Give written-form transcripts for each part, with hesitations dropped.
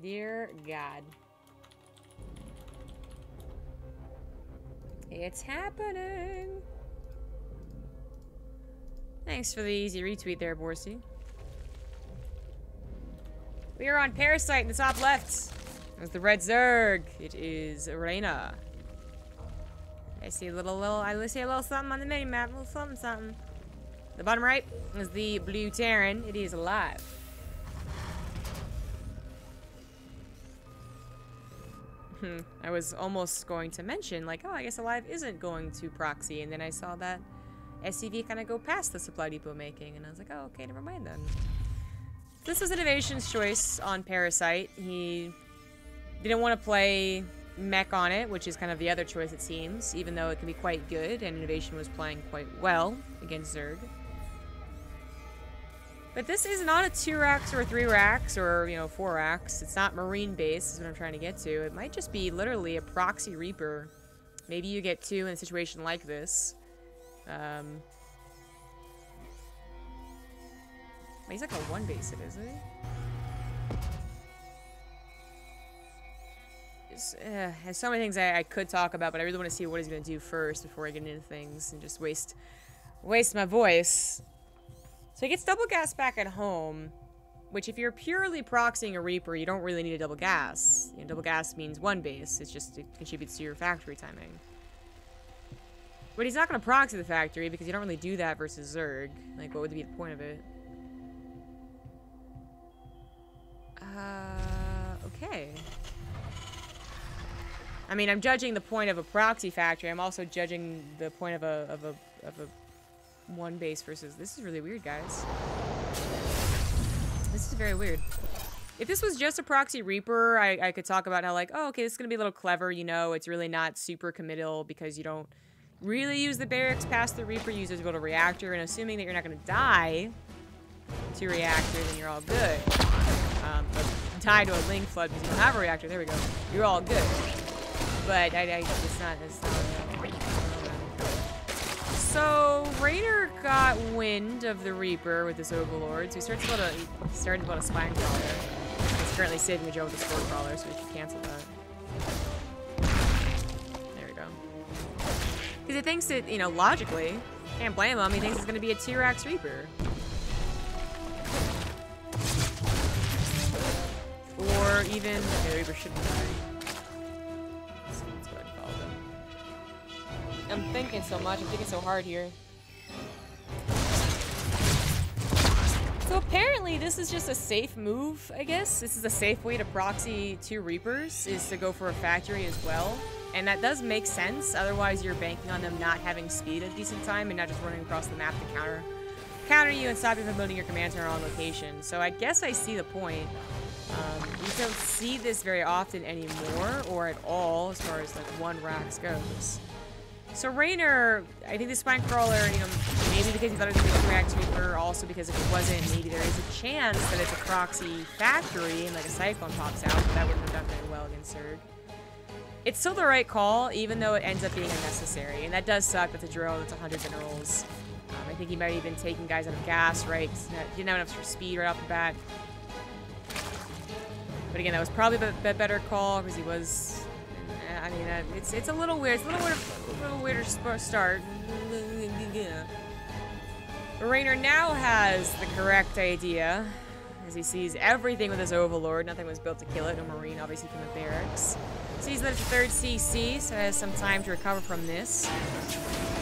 Dear God. It's happening. Thanks for the easy retweet there, Borsey. We are on Parasite in the top left. There's the red Zerg. It is Reynor. I see a little I see a little something on the mini map, a little something. The bottom right is the blue Terran. It is alive. I was almost going to mention, like, oh, I guess Alive isn't going to proxy, and then I saw that SCV kind of go past the supply depot making, and I was like, oh, okay, never mind then. This was Innovation's choice on Parasite. He didn't want to play mech on it, which is kind of the other choice, it seems, even though it can be quite good, and Innovation was playing quite well against Zerg. But this is not a 2 racks or 3 racks or, you know, 4 racks. It's not Marine base, is what I'm trying to get to. It might just be literally a proxy Reaper. Maybe you get 2 in a situation like this. He's like a 1 base, is he? There's so many things I could talk about, but I really want to see what he's going to do first before I get into things and just waste my voice. So he gets double gas back at home, which if you're purely proxying a Reaper, you don't really need a double gas. You know, double gas means 1 base. It's just, it contributes to your factory timing. But he's not going to proxy the factory because you don't really do that versus Zerg. Like, what would be the point of it? Okay. I mean, I'm judging the point of a proxy factory. I'm also judging the point of a 1 base versus... This is really weird, guys. This is very weird. If this was just a proxy Reaper, I could talk about how, like, oh, okay, this is going to be a little clever, you know, it's really not super committal because you don't really use the barracks past the Reaper, you just go to reactor, and assuming that you're not going to die to reactor, then you're all good. But die to a Ling Flood because you don't have a reactor, there we go. You're all good. But it's not So, Reynor got wind of the Reaper with this Overlord, so he started to build a Spine Crawler. He's currently saving the Joe with the Sword Crawler, so we should cancel that. There we go. Because he thinks that, you know, logically, can't blame him, he thinks it's going to be a 2 racks Reaper. Or even... Okay, the Reaper shouldn't die. Let's go ahead and follow them. I'm thinking so much. I'm thinking so hard here. So apparently this is just a safe move, I guess. This is a safe way to proxy 2 Reapers, is to go for a factory as well. And that does make sense. Otherwise you're banking on them not having speed at a decent time and not just running across the map to counter you and stop you from building your command center on location. So I guess I see the point. We don't see this very often anymore, or at all, as far as like 1 racks goes. So Reynor, I think the Spine Crawler, you know, maybe because he thought it was going to be a 2 racks Reaper, also because if it wasn't, maybe there is a chance that it's a proxy factory and like a Cyclone pops out, but that wouldn't have done very well against Zerg. It's still the right call, even though it ends up being unnecessary, and that does suck. That's a drill, that's 100 minerals. I think he might have even taken guys out of gas, right? He didn't have enough for speed right off the bat. But again, that was probably the better call because he was. I mean, it's a little weird. It's a little weirder start. Reynor now has the correct idea, as he sees everything with his Overlord. Nothing was built to kill it. No Marine, obviously, from the barracks. Sees that it's the 3rd CC, so has some time to recover from this.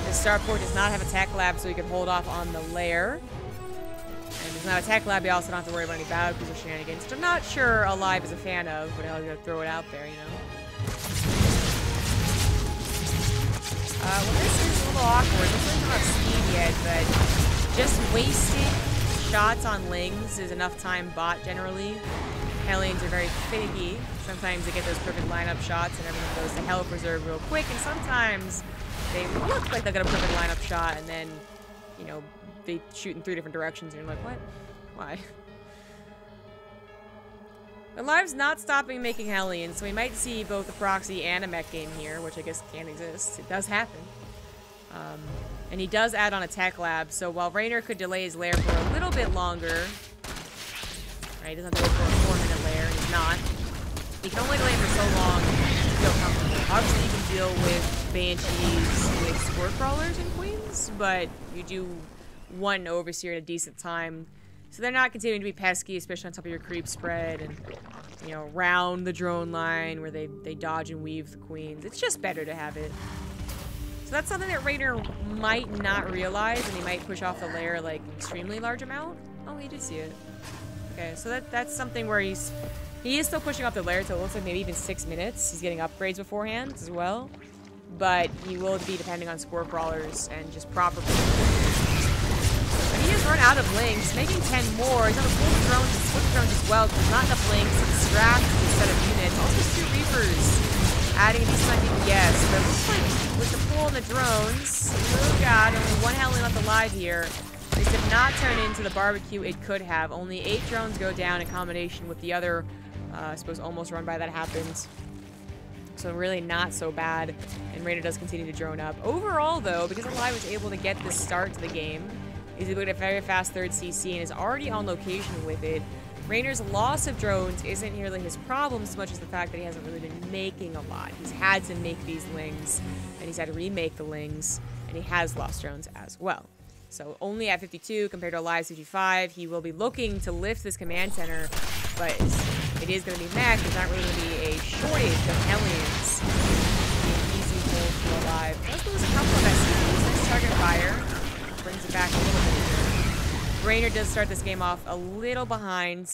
The starport does not have a tech lab, so he can hold off on the lair. And there's not a tech lab, you also don't have to worry about any battle cruiser shenanigans, which I'm not sure Alive is a fan of, but I'll throw it out there, you know. Well, this is a little awkward. This doesn't have speed yet, but just wasting shots on Lings is enough time bot generally. Hellions are very finicky. Sometimes they get those perfect lineup shots and everything goes to hell preserve real quick, and sometimes they look like they got a perfect lineup shot and then, you know, they shoot in 3 different directions and you're like, what? Why? Alive's not stopping making Hellions, so we might see both a proxy and a mech game here, which I guess can exist. It does happen. And he does add on a tech lab, so while Reynor could delay his lair for a little bit longer, right, he doesn't have to wait for a 4-minute lair, and he's not. You can only delay it for so long to feel comfortable. Obviously, you can deal with Banshees, with Spore Crawlers and Queens, but you do want an Overseer at a decent time. So they're not continuing to be pesky, especially on top of your creep spread and, you know, round the drone line where they dodge and weave the Queens. It's just better to have it. So that's something that Reynor might not realize, and he might push off the layer, like, an extremely large amount. Oh, he did see it. Okay, so that's something where he is still pushing off the layer, so it looks like maybe even 6 minutes. He's getting upgrades beforehand as well. But he will be depending on Spore Crawlers and just proper. He has run out of links, making 10 more. He's gonna pull the drones and split the drones as well, because there's not enough links to distract this set of units. Also 2 Reapers, adding a decent amount of DPS. But it looks like with the pull and the drones, oh god, only 1 Hellion left alive here. This did not turn into the barbecue it could have. Only 8 drones go down in combination with the other, I suppose, almost run by that happens. So really not so bad, and Reynor does continue to drone up. Overall, though, because Alive was able to get the start to the game, he's able to get a very fast 3rd CC and is already on location with it. Reynor's loss of drones isn't nearly his problem so much as the fact that he hasn't really been making a lot. He's had to make these lings, and he's had to remake the lings, and he has lost drones as well. So only at 52 compared to Alive's 55, he will be looking to lift this command center, but it is going to be mech. There's not really going to be a shortage of Hellions. Easy hold for Alive. Does lose a couple of SCVs. Nice target fire. Brings it back a little bit here. Reynor does start this game off a little behind.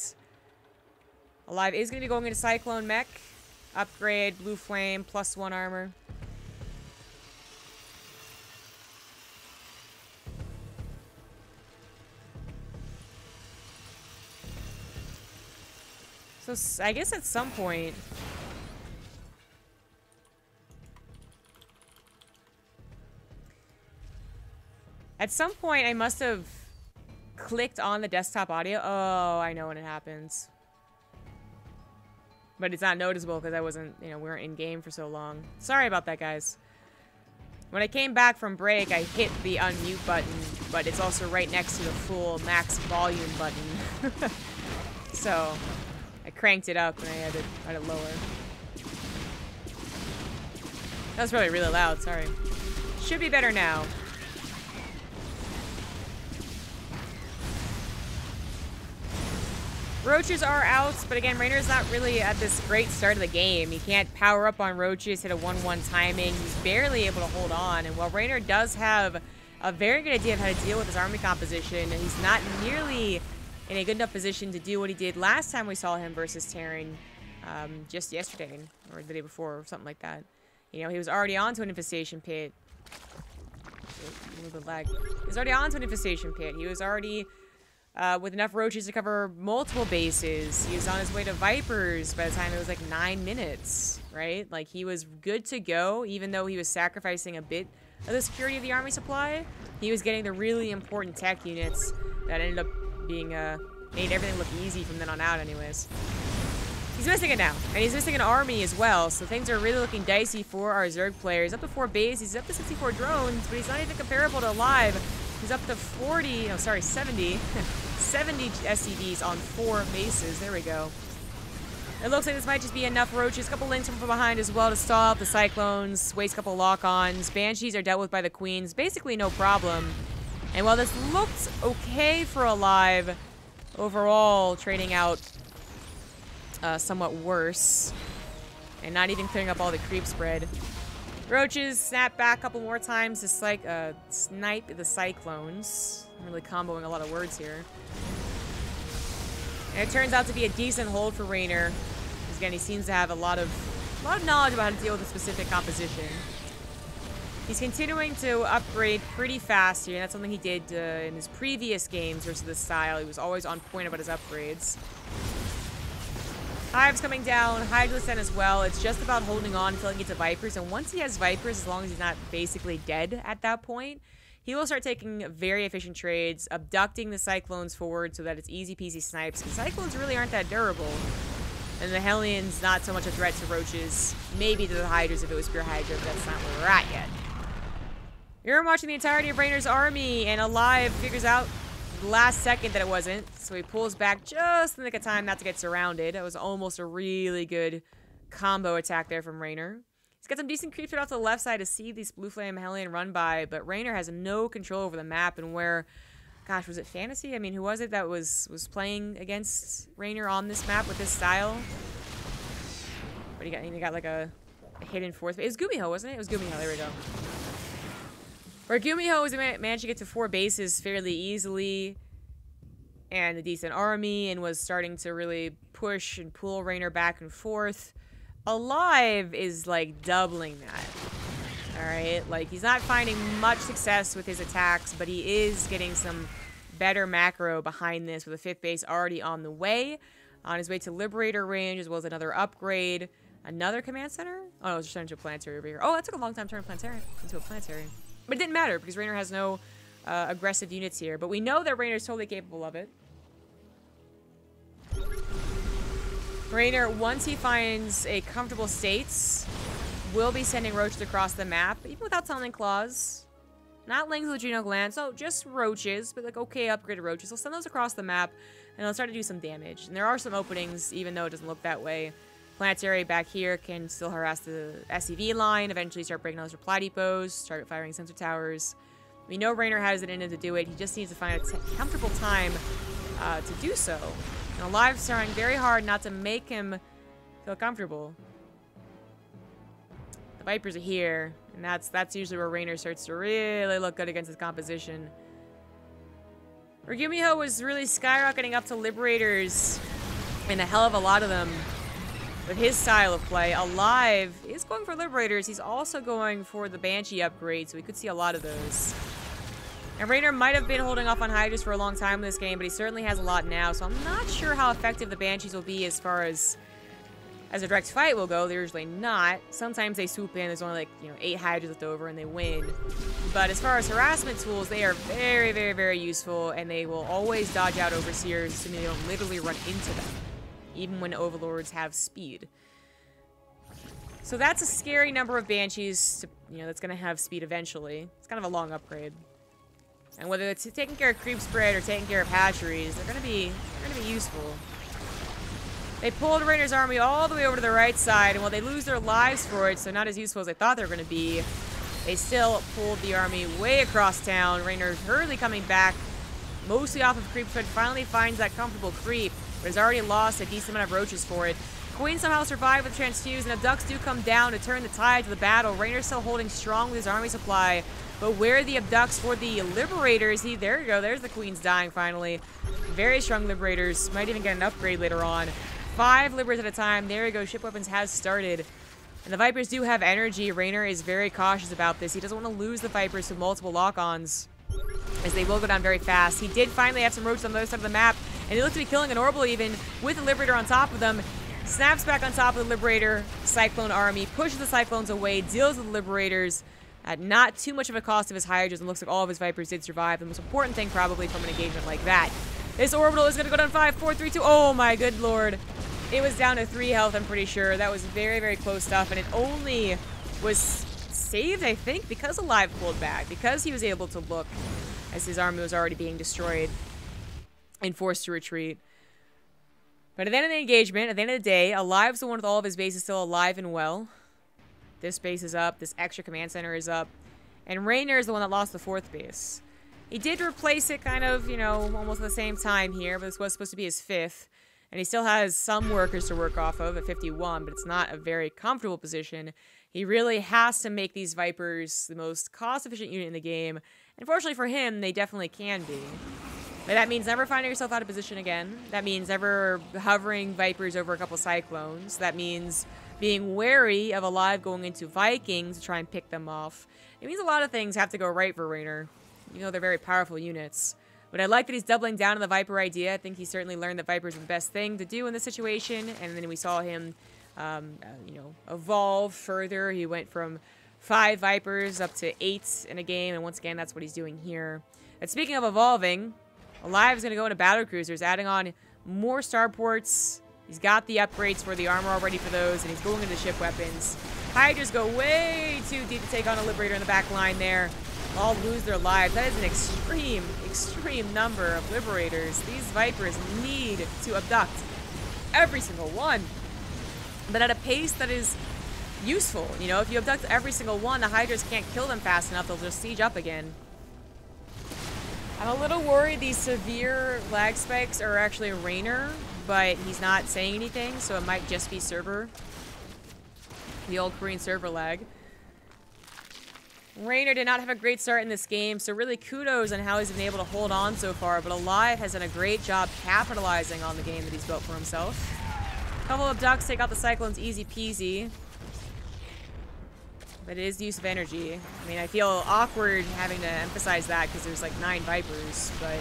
Alive is going to be going into Cyclone Mech. Upgrade, Blue Flame, +1 armor. So I guess at some point... At some point, I must have clicked on the desktop audio. Oh, I know when it happens. But it's not noticeable because I wasn't, you know, we weren't in game for so long. Sorry about that, guys. When I came back from break, I hit the unmute button, but it's also right next to the full max volume button. So, I cranked it up and I had it lower. That was probably really loud, sorry. Should be better now. Roaches are out, but again, Reynor's not really at this great start of the game. He can't power up on Roaches, hit a 1-1 timing. He's barely able to hold on. And while Reynor does have a very good idea of how to deal with his army composition, he's not nearly in a good enough position to do what he did last time we saw him versus Terran, just yesterday, or the day before, or something like that. You know, he was already onto an infestation pit. A little bit lag. He was already onto an infestation pit. He was already... with enough roaches to cover multiple bases. He was on his way to Vipers by the time it was like 9 minutes, right? Like, he was good to go, even though he was sacrificing a bit of the security of the army supply. He was getting the really important tech units that ended up being, made everything look easy from then on out anyways. He's missing it now, and he's missing an army as well, so things are really looking dicey for our Zerg players. Up to 4 bases, he's up to 64 drones, but he's not even comparable to Alive. He's up to 70, 70 SCVs on 4 bases. There we go. It looks like this might just be enough roaches. A couple links from behind as well to stall up the Cyclones. Waste a couple lock-ons. Banshees are dealt with by the Queens. Basically no problem. And while this looked okay for Alive, overall trading out somewhat worse. And not even clearing up all the creep spread. Roaches snap back a couple more times to snipe the Cyclones. I'm really comboing a lot of words here. And it turns out to be a decent hold for Reynor. Because again, he seems to have a lot of knowledge about how to deal with a specific composition. He's continuing to upgrade pretty fast here, and that's something he did in his previous games versus this style. He was always on point about his upgrades. Hive's coming down, Hydra's as well. It's just about holding on until he gets to Vipers, and once he has Vipers, as long as he's not basically dead at that point, he will start taking very efficient trades, abducting the Cyclones forward so that it's easy peasy snipes. The Cyclones really aren't that durable, and the Hellions not so much a threat to Roaches, maybe to the Hydras if it was pure Hydra, but that's not where we're at yet. You're watching the entirety of Reynor's army, and Alive figures out the last second that it wasn't, so he pulls back just in the nick of time not to get surrounded. That was almost a really good combo attack there from Reynor. He's got some decent creeps right off to the left side to see these Blue Flame Hellion run by, but Reynor has no control over the map and where... Gosh, was it Fantasy? I mean, who was it that was playing against Reynor on this map with this style? But he got like a hidden fourth. It was Gumiho, wasn't it? It was Gumiho. There we go. Where Gumiho was managed to get to 4 bases fairly easily and a decent army and was starting to really push and pull Reynor back and forth. aLive is like doubling that. Alright, like he's not finding much success with his attacks, but he is getting some better macro behind this with a 5th base already on the way. On his way to Liberator range, as well as another upgrade. Another command center? Oh, no, it was just turned into a planetary over here. Oh, that took a long time to turn into a planetary. But it didn't matter, because Reynor has no aggressive units here. But we know that Reynor is totally capable of it. Reynor, once he finds a comfortable state, will be sending roaches across the map, even without Summoning Claws. Not Lings with Adrenal Glands, so just roaches, but like okay upgraded roaches. He'll send those across the map, and they'll start to do some damage. And there are some openings, even though it doesn't look that way. Planetary back here can still harass the SCV line, eventually start breaking those supply depots, start firing sensor towers. We know Reynor has it in him to do it. He just needs to find a comfortable time to do so. And aLive's trying very hard not to make him feel comfortable. The Vipers are here, and that's usually where Reynor starts to really look good against his composition. Gumiho was really skyrocketing up to Liberators, and a hell of a lot of them with his style of play. aLive is going for Liberators. He's also going for the Banshee upgrade, so we could see a lot of those. And Reynor might have been holding off on Hydras for a long time in this game, but he certainly has a lot now, so I'm not sure how effective the Banshees will be as far as a direct fight will go. They're usually not. Sometimes they swoop in, there's only like, 8 Hydras left over and they win. But as far as harassment tools, they are very, very, very useful, and they will always dodge out Overseers, assuming they don't literally run into them, even when Overlords have speed. So that's a scary number of Banshees, that's going to have speed eventually. It's kind of a long upgrade. And whether it's taking care of creep spread or taking care of hatcheries, they're going to be useful. They pulled Reynor's army all the way over to the right side, and while they lose their lives for it, so not as useful as they thought they were going to be, they still pulled the army way across town. Reynor's hurriedly coming back, mostly off of creep spread, finally finds that comfortable creep, but has already lost a decent amount of roaches for it. Queen somehow survived with Transfuse, and Abducts do come down to turn the tide of the battle. Reynor's still holding strong with his army supply, but where are the Abducts for the Liberators? There you go, there's the Queens dying finally. Very strong Liberators, might even get an upgrade later on. 5 Liberators at a time, there you go, ship weapons has started. And the Vipers do have energy. Reynor is very cautious about this. He doesn't want to lose the Vipers to multiple lock-ons, as they will go down very fast. He did finally have some roaches on the other side of the map, and he looked to be killing an Orbital even, with the Liberator on top of them. Snaps back on top of the Liberator Cyclone army, pushes the Cyclones away, deals with the Liberators at not too much of a cost of his Hydras, and looks like all of his Vipers did survive. The most important thing probably from an engagement like that. This Orbital is going to go down 5, 4, 3, 2. Oh my good lord. It was down to 3 health, I'm pretty sure. That was very, very close stuff, and it only was saved, I think, because aLive pulled back, because he was able to look as his army was already being destroyed and forced to retreat. But at the end of the engagement, at the end of the day, aLive's the one with all of his bases still alive and well. This base is up, this extra command center is up, and Reynor is the one that lost the 4th base. He did replace it kind of, almost at the same time here, but this was supposed to be his 5th. And he still has some workers to work off of at 51, but it's not a very comfortable position. He really has to make these Vipers the most cost-efficient unit in the game. And fortunately for him, they definitely can be. But that means never finding yourself out of position again. That means never hovering Vipers over a couple Cyclones. That means being wary of aLive going into Vikings to try and pick them off. It means a lot of things have to go right for Reynor, even though they're very powerful units. But I like that he's doubling down on the Viper idea. I think he certainly learned that Vipers are the best thing to do in this situation. And then we saw him, evolve further. He went from 5 Vipers up to 8 in a game. And once again, that's what he's doing here. And speaking of evolving, aLive is going to go into battle cruisers, adding on more starports. He's got the upgrades for the armor already for those, and he's going into ship weapons. Hydras go way too deep to take on a Liberator in the back line there. All lose their lives. That is an extreme, extreme number of Liberators. These Vipers need to abduct every single one. but at a pace that is useful. You know, if you abduct every single one, the Hydras can't kill them fast enough. They'll just siege up again. I'm a little worried these severe lag spikes are actually a Reynor, but he's not saying anything, so it might just be server. The old Korean server lag. Reynor did not have a great start in this game, so really kudos on how he's been able to hold on so far, but aLive has done a great job capitalizing on the game that he's built for himself. A couple of ducks take out the Cyclones easy peasy. But it is the use of energy. I mean, I feel awkward having to emphasize that because there's like 9 Vipers, but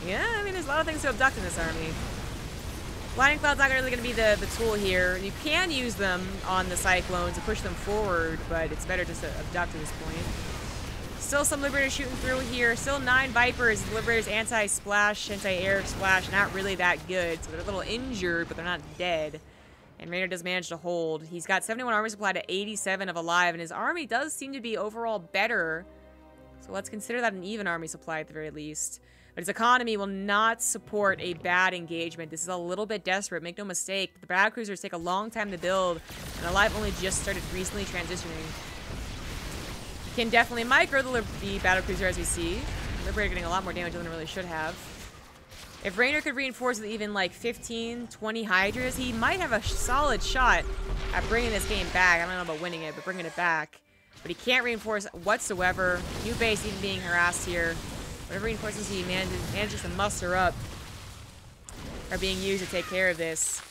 yeah, I mean, there's a lot of things to abduct in this army. Lightning Cloud's not really going to be the tool here. You can use them on the Cyclones to push them forward, but it's better just to abduct at this point. Still some Liberators shooting through here. Still 9 Vipers. The Liberators anti-splash, anti-air splash, not really that good. So they're a little injured, but they're not dead. And Reynor does manage to hold. He's got 71 army supply to 87 of aLive, and his army does seem to be overall better. So let's consider that an even army supply at the very least. But his economy will not support a bad engagement. This is a little bit desperate, make no mistake. The battlecruisers take a long time to build, and aLive only just started recently transitioning. He can definitely micro the battlecruiser as we see. Liberator getting a lot more damage than it really should have. If Reynor could reinforce with even like 15, 20 Hydras, he might have a solid shot at bringing this game back. I don't know about winning it, but bringing it back. But he can't reinforce whatsoever. New base even being harassed here. Whatever reinforcements he manages to muster up are being used to take care of this.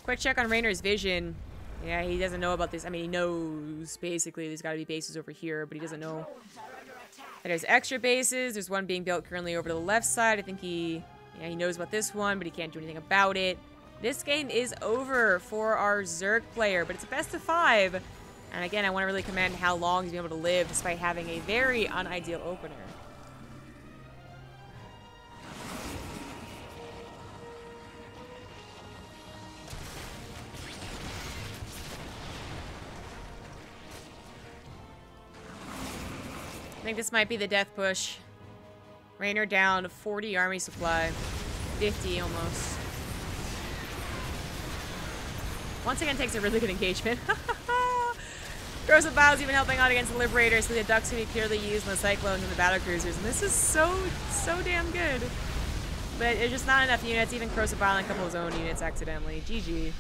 Quick check on Reynor's vision. Yeah, he doesn't know about this. I mean, he knows basically there's got to be bases over here, but he doesn't know that there's extra bases. There's one being built currently over to the left side. I think he knows about this one, but he can't do anything about it. This game is over for our Zerg player, but it's a best of 5. And again, I want to really commend how long he's been able to live despite having a very unideal opener. I think this might be the death push. Reynor down to 40 army supply. 50 almost. Once again takes a really good engagement. Corrosive Bile's even helping out against the Liberators, so the ducks can be purely used on the Cyclones and the battlecruisers. And this is so damn good. But it's just not enough units. Even Corosive Bile and a couple of his own units accidentally. GG.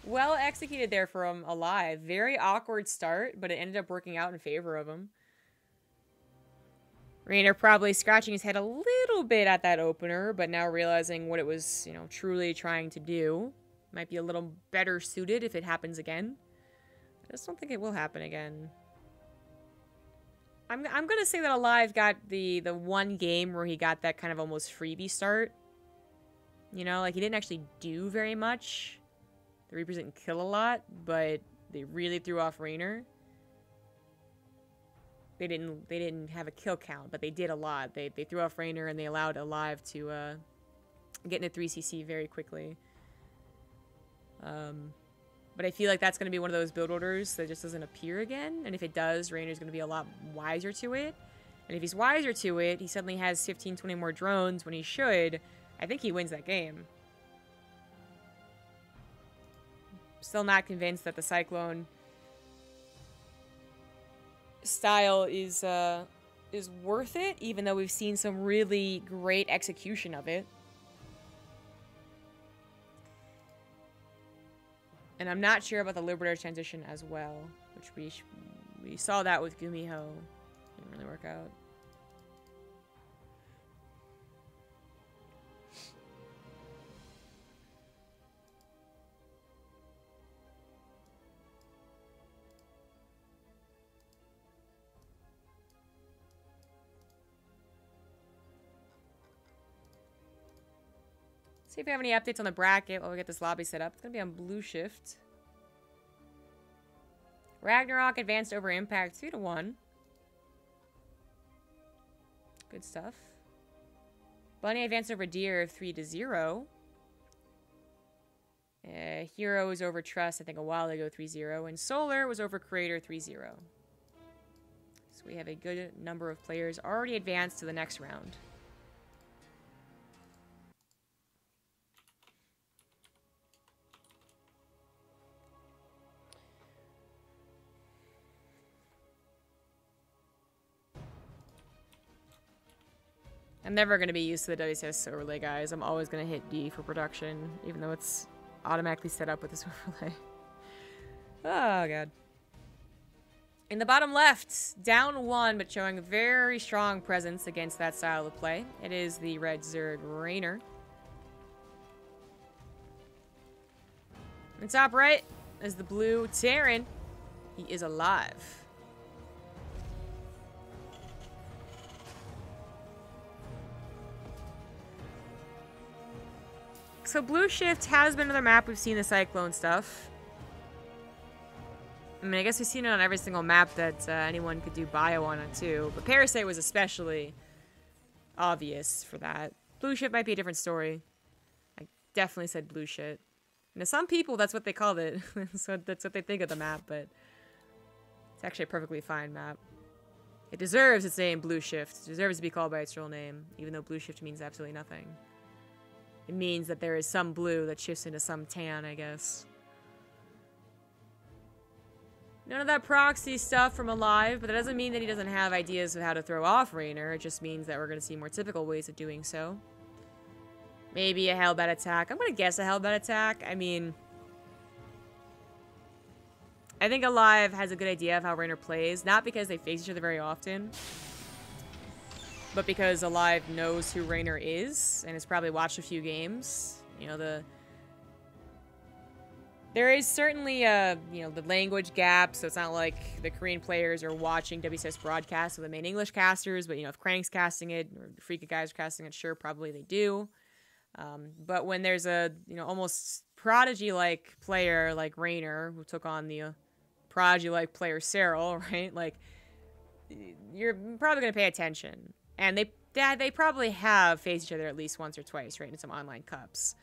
Well executed there from aLive. Very awkward start, but it ended up working out in favor of him. Reynor probably scratching his head a little bit at that opener, but now realizing what it was, you know, truly trying to do. Might be a little better suited if it happens again. I just don't think it will happen again. I'm gonna say that aLive got the one game where he got that kind of almost freebie start. You know, like he didn't actually do very much. The Reapers didn't kill a lot, but they really threw off Reynor. They didn't have a kill count, but they did a lot. They threw off Reynor and they allowed aLive to get into 3cc very quickly. But I feel like that's going to be one of those build orders that just doesn't appear again. And if it does, Reynor's going to be a lot wiser to it. And if he's wiser to it, he suddenly has 15, 20 more drones when he should. I think he wins that game. Still not convinced that the Cyclone style is worth it, even though we've seen some really great execution of it. And I'm not sure about the Liberator transition as well, which we saw that with Gumiho. Didn't really work out. See if we have any updates on the bracket while we get this lobby set up. It's going to be on Blue Shift. Ragnarok advanced over Impact 2-1. Good stuff. Bunny advanced over Deer 3-0. Hero was over Trust, I think, a while ago, 3-0. And Solar was over Creator 3-0. So we have a good number of players already advanced to the next round. I'm never going to be used to the WCS overlay, guys. I'm always going to hit D for production, even though it's automatically set up with this overlay. Oh, God. In the bottom left, down 1, but showing a very strong presence against that style of play. It is the red Zerg Reynor. In the top right is the blue Terran. He is alive. So Blue Shift has been another map we've seen the Cyclone stuff. I mean, I guess we've seen it on every single map that anyone could do bio on it too. But Parasite was especially obvious for that. Blue Shift might be a different story. I definitely said Blue Shit. And to some people, that's what they called it. So that's what they think of the map, but it's actually a perfectly fine map. It deserves its name, Blue Shift. It deserves to be called by its real name, even though Blue Shift means absolutely nothing. It means that there is some blue that shifts into some tan, I guess. None of that proxy stuff from Alive, but that doesn't mean that he doesn't have ideas of how to throw off Reynor. It just means that we're going to see more typical ways of doing so. Maybe a Hellbat attack. I'm going to guess a Hellbat attack. I mean, I think Alive has a good idea of how Reynor plays. Not because they face each other very often, but because Alive knows who Reynor is and has probably watched a few games. You know, there is certainly a, you know, the language gap, so it's not like the Korean players are watching WCS broadcasts with the main English casters, but, you know, if Crank's casting it, or the Freaky guys are casting it, sure, probably they do. But when there's a, you know, almost Prodigy-like player like Reynor, who took on the Prodigy-like player Cyril, right? Like, you're probably going to pay attention. And they probably have faced each other at least once or twice, right, in some online cups.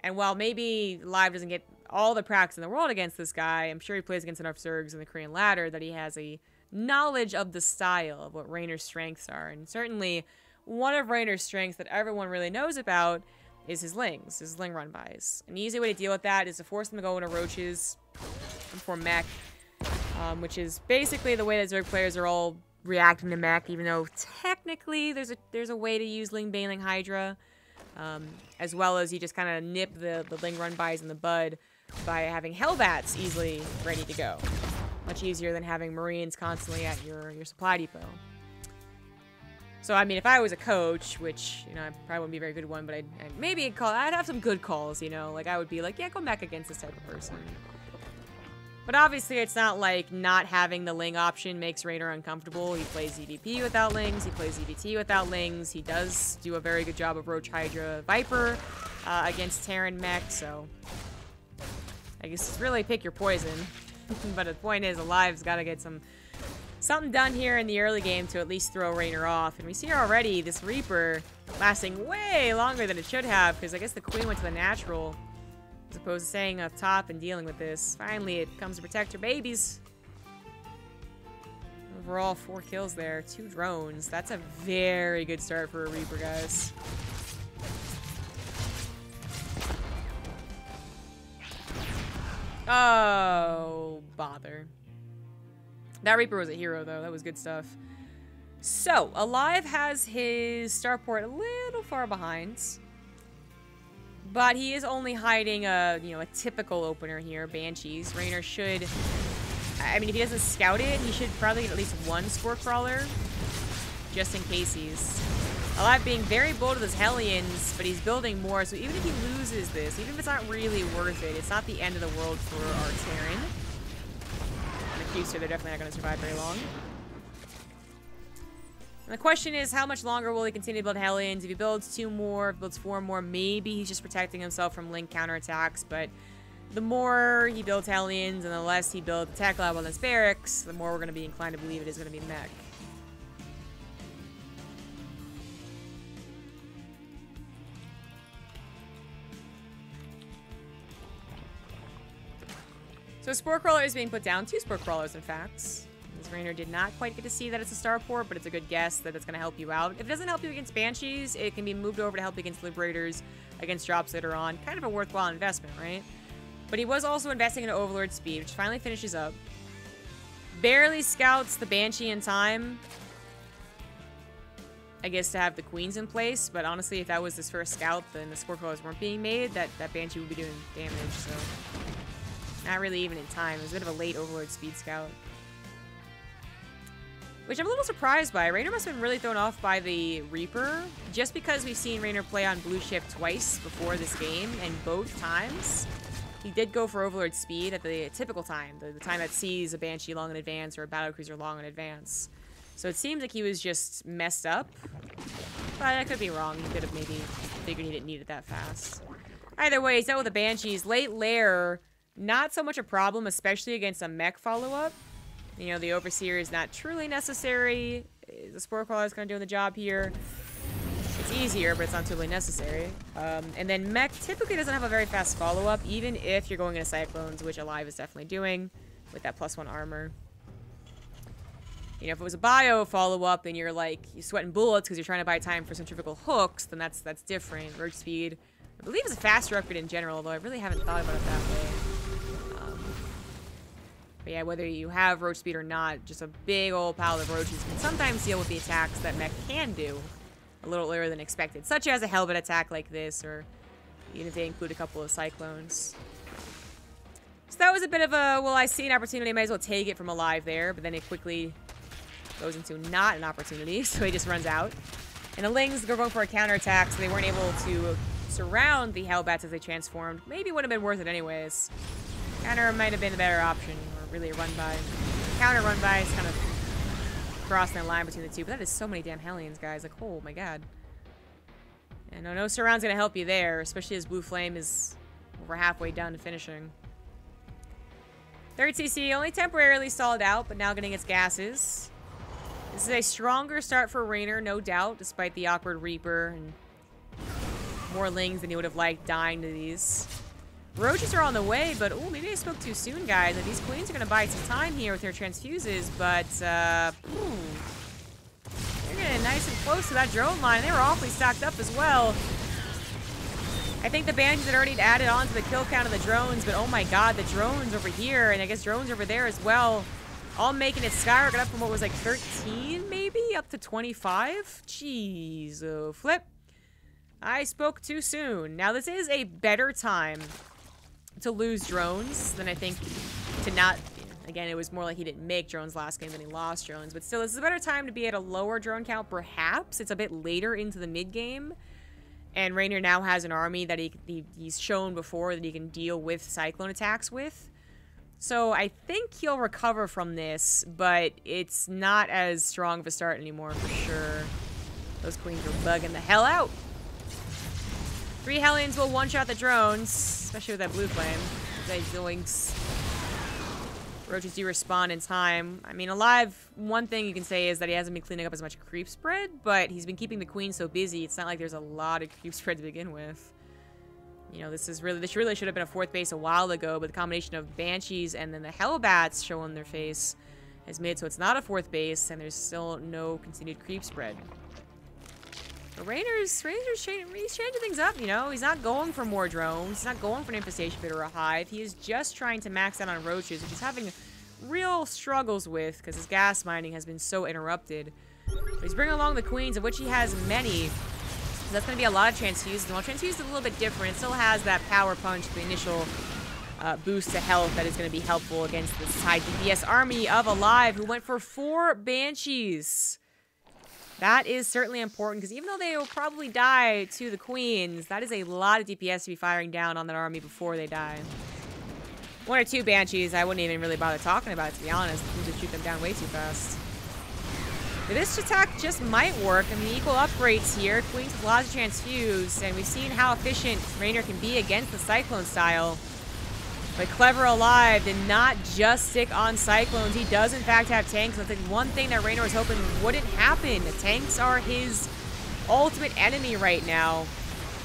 And while maybe Live doesn't get all the practice in the world against this guy, I'm sure he plays against enough Zergs in the Korean ladder that he has a knowledge of the style of what Reynor's strengths are. And certainly one of Reynor's strengths that everyone really knows about is his lings, his ling run-bys. An easy way to deal with that is to force them to go into roaches and form mech, which is basically the way that Zerg players are all reacting to mech, even though technically there's a way to use Ling Bane, Ling Hydra, as well as you just kind of nip the Ling run-bys in the bud by having Hellbats easily ready to go. Much easier than having Marines constantly at your supply depot. So, I mean, if I was a coach, which, you know, I probably wouldn't be a very good one, but I'd have some good calls, you know? Like, I would be like, yeah, go mech against this type of person. But obviously, it's not like not having the Ling option makes Reynor uncomfortable. He plays EVP without Lings. He plays EVT without Lings. He does do a very good job of Roach Hydra Viper against Terran mech, so I guess it's really pick your poison. But the point is, Alive's got to get something done here in the early game to at least throw Reynor off. And we see already this Reaper lasting way longer than it should have, because I guess the Queen went to the natural as opposed to staying up top and dealing with this. Finally, it comes to protect her babies. Overall, 4 kills there. 2 drones. That's a very good start for a Reaper, guys. Oh, bother. That Reaper was a hero, though. That was good stuff. So, Alive has his starport a little far behind. But he is only hiding a typical opener here, Banshees. Reynor should, I mean, if he doesn't scout it, he should probably get at least 1 Spore Crawler, just in case he's Alive, being very bold with his Hellions, but he's building more, so even if he loses this, even if it's not really worth it, it's not the end of the world for our Terran. And the Q-Sir, they're definitely not going to survive very long. And the question is, how much longer will he continue to build Hellions? If he builds 2 more, if he builds 4 more, maybe he's just protecting himself from Link counterattacks. But the more he builds Hellions and the less he builds attack level on his barracks, the more we're going to be inclined to believe it is going to be mech. So Spore Crawler is being put down. 2 Spore Crawlers, in fact. This Reynor did not quite get to see that it's a starport, but it's a good guess that it's going to help you out. If it doesn't help you against Banshees, it can be moved over to help you against Liberators, against drops later on. Kind of a worthwhile investment, right? But he was also investing in Overlord speed, which finally finishes up. Barely scouts the Banshee in time. I guess, to have the queens in place, but honestly, if that was his first scout, then the sport colors weren't being made, that Banshee would be doing damage, so... Not really even in time. It was a bit of a late Overlord speed scout. Which I'm a little surprised by. Reynor must have been really thrown off by the Reaper, just because we've seen Reynor play on blue shift twice before this game, and both times, he did go for Overlord speed at the typical time, the time that sees a Banshee long in advance or a Battlecruiser long in advance. So it seems like he was just messed up, but I could be wrong. He could have maybe figured he didn't need it that fast. Either way, he's dealt with the Banshees. Late lair, not so much a problem, especially against a mech follow-up. You know, the Overseer is not truly necessary. The Spore Crawler is going to do the job here. It's easier, but it's not totally necessary. And then mech typically doesn't have a very fast follow-up, even if you're going into Cyclones, which aLive is definitely doing with that +1 armor. You know, if it was a bio follow-up and you're sweating bullets because you're trying to buy time for centrifugal hooks, then that's different. Roach speed, I believe, is a faster upgrade in general, though I really haven't thought about it that way. But yeah, whether you have roach speed or not, just a big old pile of roaches can sometimes deal with the attacks that mech can do a little earlier than expected, such as a helmet attack like this, or even if they include a couple of cyclones. So that was a bit of a, well, I see an opportunity, I might as well take it from aLive there, but then it quickly goes into not an opportunity, so he just runs out. And the Lings go going for a counterattack, so they weren't able to surround the Hellbats as they transformed. Maybe would have been worth it anyways. Counter might have been the better option, or really a run-by. Counter run-by is kind of crossing the line between the two, but that is so many damn Hellions, guys. Like, oh my god. And no surround's gonna help you there, especially as Blue Flame is over halfway done to finishing. Third CC only temporarily stalled out, but now getting its gases. This is a stronger start for Reynor, no doubt, despite the awkward Reaper and more Lings than he would have liked dying to these. Roaches are on the way, but oh, maybe I spoke too soon, guys. Like, these Queens are going to buy some time here with their transfuses, but they're getting nice and close to that drone line. They were awfully stacked up as well. I think the Banshees had already added on to the kill count of the drones, but oh my god, the drones over here, and I guess drones over there as well, all making it skyrocket up from what was like 13, maybe, up to 25? Jeez, oh, flip. I spoke too soon. Now, this is a better time to lose drones than I think to not... Again, it was more like he didn't make drones last game than he lost drones, but still, this is a better time to be at a lower drone count, perhaps. It's a bit later into the mid-game, and Reynor now has an army that he's shown before that he can deal with Cyclone attacks with. So I think he'll recover from this, but it's not as strong of a start anymore for sure. Those Queens are bugging the hell out. 3 Hellions will one-shot the drones, especially with that Blue Flame. They zoinks. Roaches do respawn in time. I mean, aLive, one thing you can say is that he hasn't been cleaning up as much creep spread, but he's been keeping the Queen so busy, it's not like there's a lot of creep spread to begin with. You know, this really should have been a 4th base a while ago, but the combination of Banshees and then the Hellbats showing their face has made it so it's not a 4th base, and there's still no continued creep spread. But Reynor's changing things up, you know? He's not going for more drones. He's not going for an Infestation Pit or a Hive. He is just trying to max out on Roaches, which he's having real struggles with because his gas mining has been so interrupted. But he's bringing along the Queens, of which he has many. So that's going to be a lot of transfuses. And while transfuses is a little bit different, it still has that power punch, the initial boost to health that is going to be helpful against this high DPS army of aLive, who went for 4 Banshees. That is certainly important, because even though they will probably die to the Queens, that is a lot of DPS to be firing down on that army before they die. 1 or 2 Banshees, I wouldn't even really bother talking about it, to be honest. You just shoot them down way too fast. But this attack just might work. I mean, equal upgrades here. Queens with lots of transfuse, and we've seen how efficient Reynor can be against the Cyclone style. But clever aLive did not just stick on Cyclones. He does, in fact, have tanks. That's like one thing that Reynor was hoping wouldn't happen. The tanks are his ultimate enemy right now.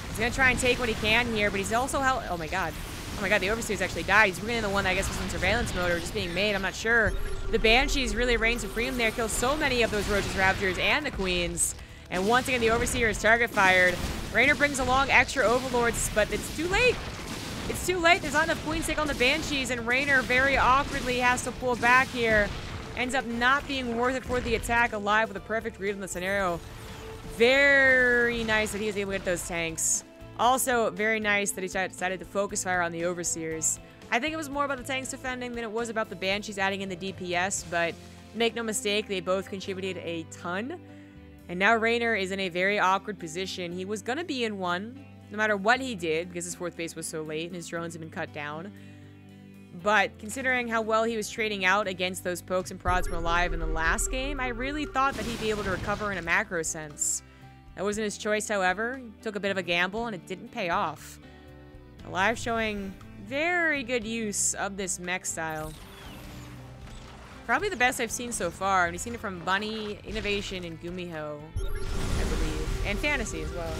He's going to try and take what he can here, but he's also held... Oh, my God. Oh, my God, the Overseer's actually died. He's bringing in the one that I guess was in surveillance mode or just being made. I'm not sure. The Banshees really reign supreme there. Kill so many of those Roaches, Raptors, and the Queens. And once again, the Overseer is target fired. Reynor brings along extra Overlords, but it's too late. It's too late. There's not enough Queens to take on the Banshees, and Reynor very awkwardly has to pull back here. Ends up not being worth it for the attack. aLive with a perfect read on the scenario. Very nice that he was able to get those tanks. Also, very nice that he decided to focus fire on the Overseers. I think it was more about the tanks defending than it was about the Banshees adding in the DPS, but make no mistake, they both contributed a ton. And now Reynor is in a very awkward position. He was going to be in one, no matter what he did, because his 4th base was so late and his drones had been cut down. But considering how well he was trading out against those pokes and prods from Alive in the last game, I really thought that he'd be able to recover in a macro sense. That wasn't his choice, however. He took a bit of a gamble, and it didn't pay off. Alive showing very good use of this mech style. Probably the best I've seen so far, and we've seen it from Bunny, Innovation, and Gumiho, I believe. And Fantasy as well.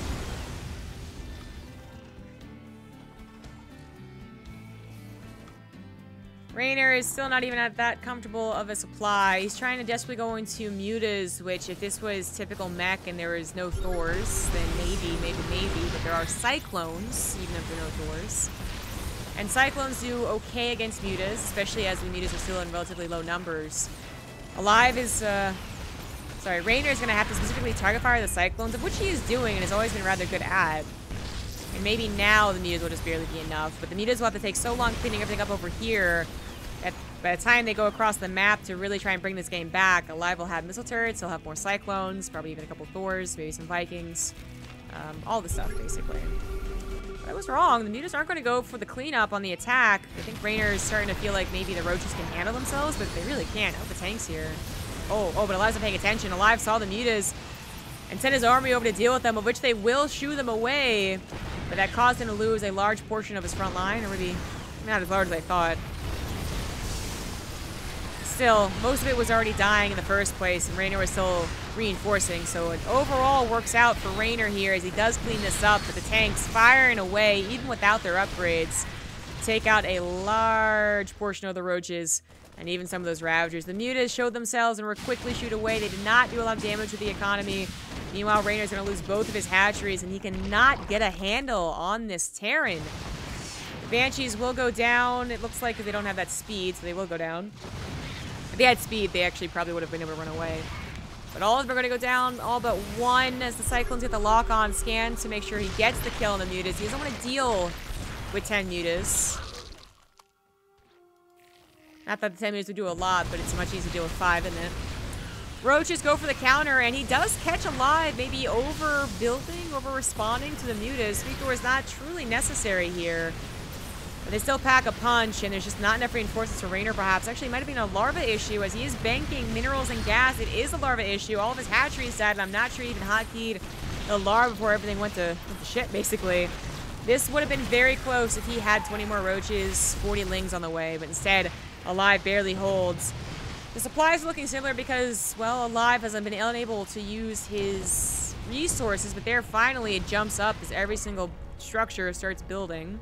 Reynor is still not even at that comfortable of a supply. He's trying to desperately go into mutas, which if this was typical mech and there was no Thors, then maybe, but there are Cyclones, even if there are no Thors. And Cyclones do okay against mutas, especially as the mutas are still in relatively low numbers. Alive is, Reynor is going to have to specifically target fire the Cyclones, of which he is doing and has always been rather good at. And maybe now the mutas will just barely be enough, but the mutas will have to take so long cleaning everything up over here that by the time they go across the map to really try and bring this game back, Alive will have missile turrets, he'll have more Cyclones, probably even a couple Thors, maybe some Vikings, all the stuff, basically. But I was wrong. The mutas aren't going to go for the cleanup on the attack. I think Reynor is starting to feel like maybe the roaches can handle themselves, but they really can't. Oh, the tank's here. Oh, but Alive's not paying attention. Alive saw the mutas and sent his army over to deal with them, of which they will shoo them away. But that caused him to lose a large portion of his front line, or maybe not as large as I thought. Still, most of it was already dying in the first place, and Reynor was still reinforcing, so it overall works out for Reynor here as he does clean this up, but the tanks firing away, even without their upgrades, take out a large portion of the roaches, and even some of those Ravagers. The mutas showed themselves and were quickly shooed away. They did not do a lot of damage to the economy. Meanwhile, Reynor's going to lose both of his hatcheries, and he cannot get a handle on this Terran. The Banshees will go down, it looks like, because they don't have that speed, so they will go down. If they had speed, they actually probably would have been able to run away. But all of them are going to go down, all but one, as the Cyclones get the lock-on scan to make sure he gets the kill on the mutas. He doesn't want to deal with 10 mutas. Not that the 10 mutas would do a lot, but it's much easier to deal with 5, isn't it? Roaches go for the counter, and he does catch Alive, maybe overbuilding, over-responding to the mutas. Victor is not truly necessary here. But they still pack a punch, and there's just not enough reinforcements for Reynor, perhaps. Actually, it might have been a larva issue, as he is banking minerals and gas. It is a larva issue. All of his hatcheries died, and I'm not sure he even hotkeyed the larva before everything went to shit, basically. This would have been very close if he had 20 more roaches, 40 lings on the way, but instead, Alive barely holds. The supplies are looking similar because, well, Alive hasn't been unable to use his resources, but there finally it jumps up as every single structure starts building.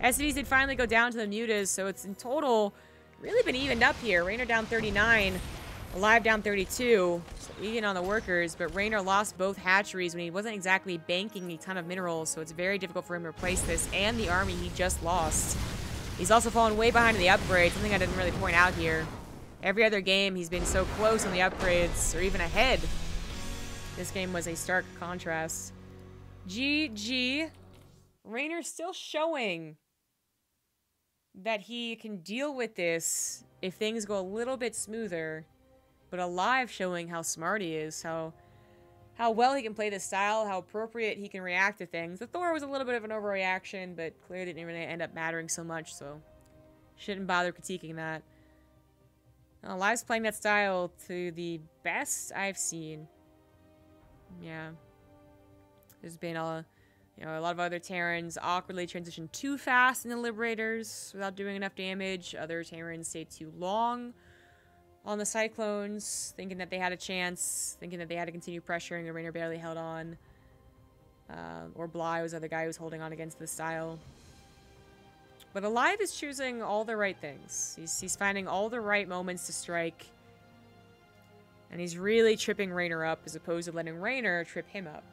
SCVs did finally go down to the mutas, so it's in total really been evened up here. Reynor down 39, Alive down 32, so even on the workers, but Reynor lost both hatcheries when he wasn't exactly banking a ton of minerals, so it's very difficult for him to replace this and the army he just lost. He's also fallen way behind in the upgrades, something I didn't really point out here. Every other game, he's been so close on the upgrades, or even ahead. This game was a stark contrast. GG. Reynor's still showing that he can deal with this if things go a little bit smoother, but Alive showing how smart he is, how well he can play this style, how appropriate he can react to things. The Thor was a little bit of an overreaction, but clearly didn't really end up mattering so much, so shouldn't bother critiquing that. Alive's playing that style to the best I've seen. Yeah. There's been a lot of other Terrans awkwardly transitioned too fast in the Liberators without doing enough damage. Other Terrans stayed too long on the Cyclones, thinking that they had a chance, thinking that they had to continue pressuring, and Reynor barely held on. Or Bly was the other guy who was holding on against the style. But Alive is choosing all the right things. He's finding all the right moments to strike. And he's really tripping Reynor up as opposed to letting Reynor trip him up.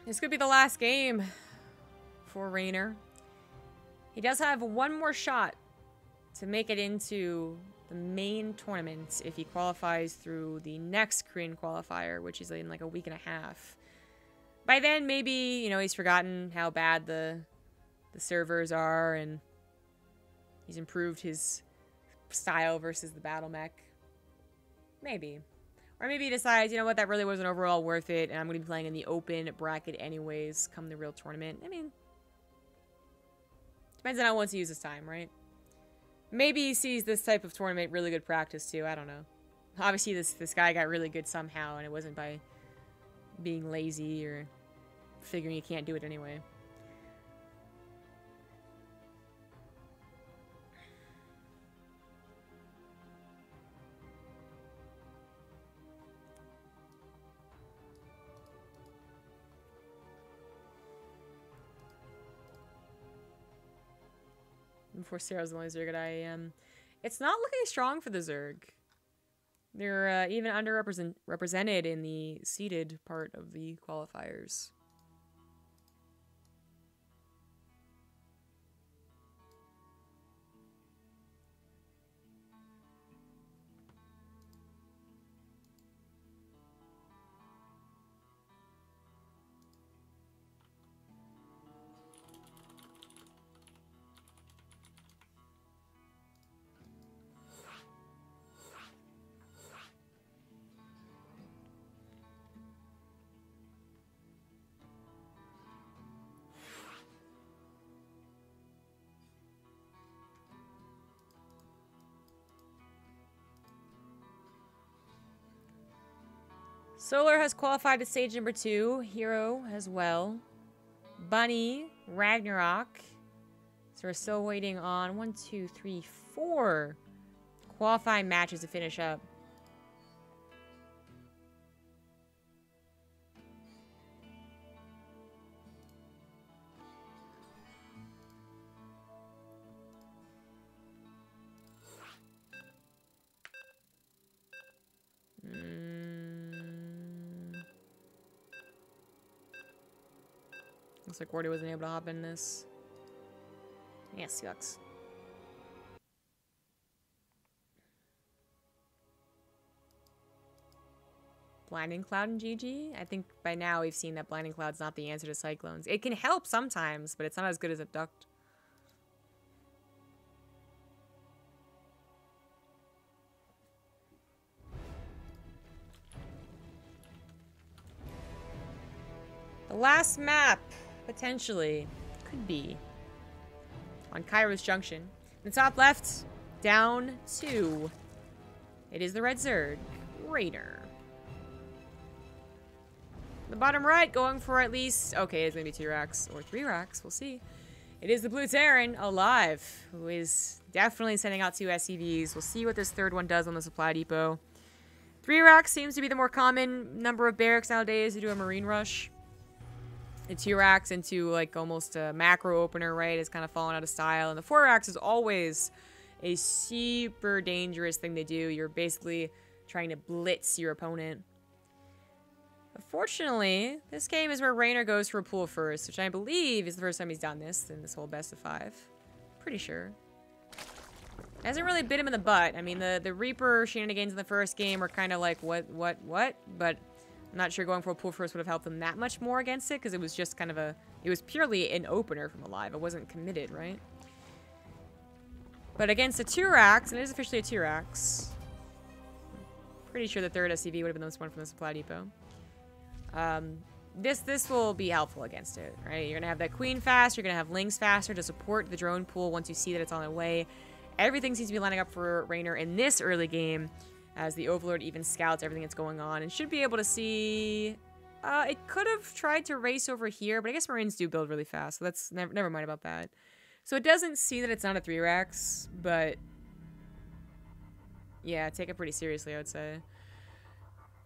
This could be the last game for Reynor. He does have one more shot to make it into the main tournament if he qualifies through the next Korean qualifier, which is in like a week and a half. By then, maybe, you know, he's forgotten how bad the servers are, and he's improved his style versus the battle mech. Maybe. Or maybe he decides, you know what, that really wasn't overall worth it, and I'm going to be playing in the open bracket anyways, come the real tournament. I mean, depends on how he wants to use his time, right? Maybe he sees this type of tournament really good practice, too. I don't know. Obviously, this guy got really good somehow, and it wasn't by being lazy or figuring he can't do it anyway. Before Sarah's the only Zerg at IAM. It's not looking strong for the Zerg. They're even underrepresented in the seeded part of the qualifiers. Solar has qualified to stage number 2. Hero as well. Bunny, Ragnarok. So we're still waiting on 1, 2, 3, 4 qualifying matches to finish up. Looks like Gordy wasn't able to hop in this. Yeah, sucks. Blinding Cloud and GG? I think by now we've seen that Blinding Cloud's not the answer to Cyclones. It can help sometimes, but it's not as good as Abduct. The last map, potentially, could be on Kairos Junction. In the top left, down 2. It is the Red Zerg, Reynor. The bottom right, going for at least, okay, it's maybe 2 racks or 3 racks, we'll see. It is the Blue Terran, vs.aLive, who is definitely sending out 2 SCVs. We'll see what this third one does on the supply depot. 3 racks seems to be the more common number of barracks nowadays to do a marine rush. The 2 racks into like almost a macro opener, right, is kind of fallen out of style. And the 4 racks is always a super dangerous thing to do. You're basically trying to blitz your opponent. Unfortunately, this game is where Reynor goes for a pool first, which I believe is the first time he's done this in this whole best of 5. Pretty sure. Hasn't really bit him in the butt. I mean, the Reaper shenanigans in the first game were kind of like, what? But I'm not sure going for a pool first would have helped them that much more against it, because it was just kind of a... It was purely an opener from vs.aLive. It wasn't committed, right? But against the 2 racks, and it is officially a 2 racks, pretty sure the third SCV would have been the most one from the supply depot. This will be helpful against it, right? You're going to have that Queen fast, you're going to have Lynx faster to support the drone pool once you see that it's on their way. Everything seems to be lining up for Reynor in this early game, as the Overlord even scouts everything that's going on, and should be able to see... it could have tried to race over here, but I guess Marines do build really fast, so that's... Never mind about that. So it doesn't see that it's not a 3 racks, but... yeah, take it pretty seriously, I would say.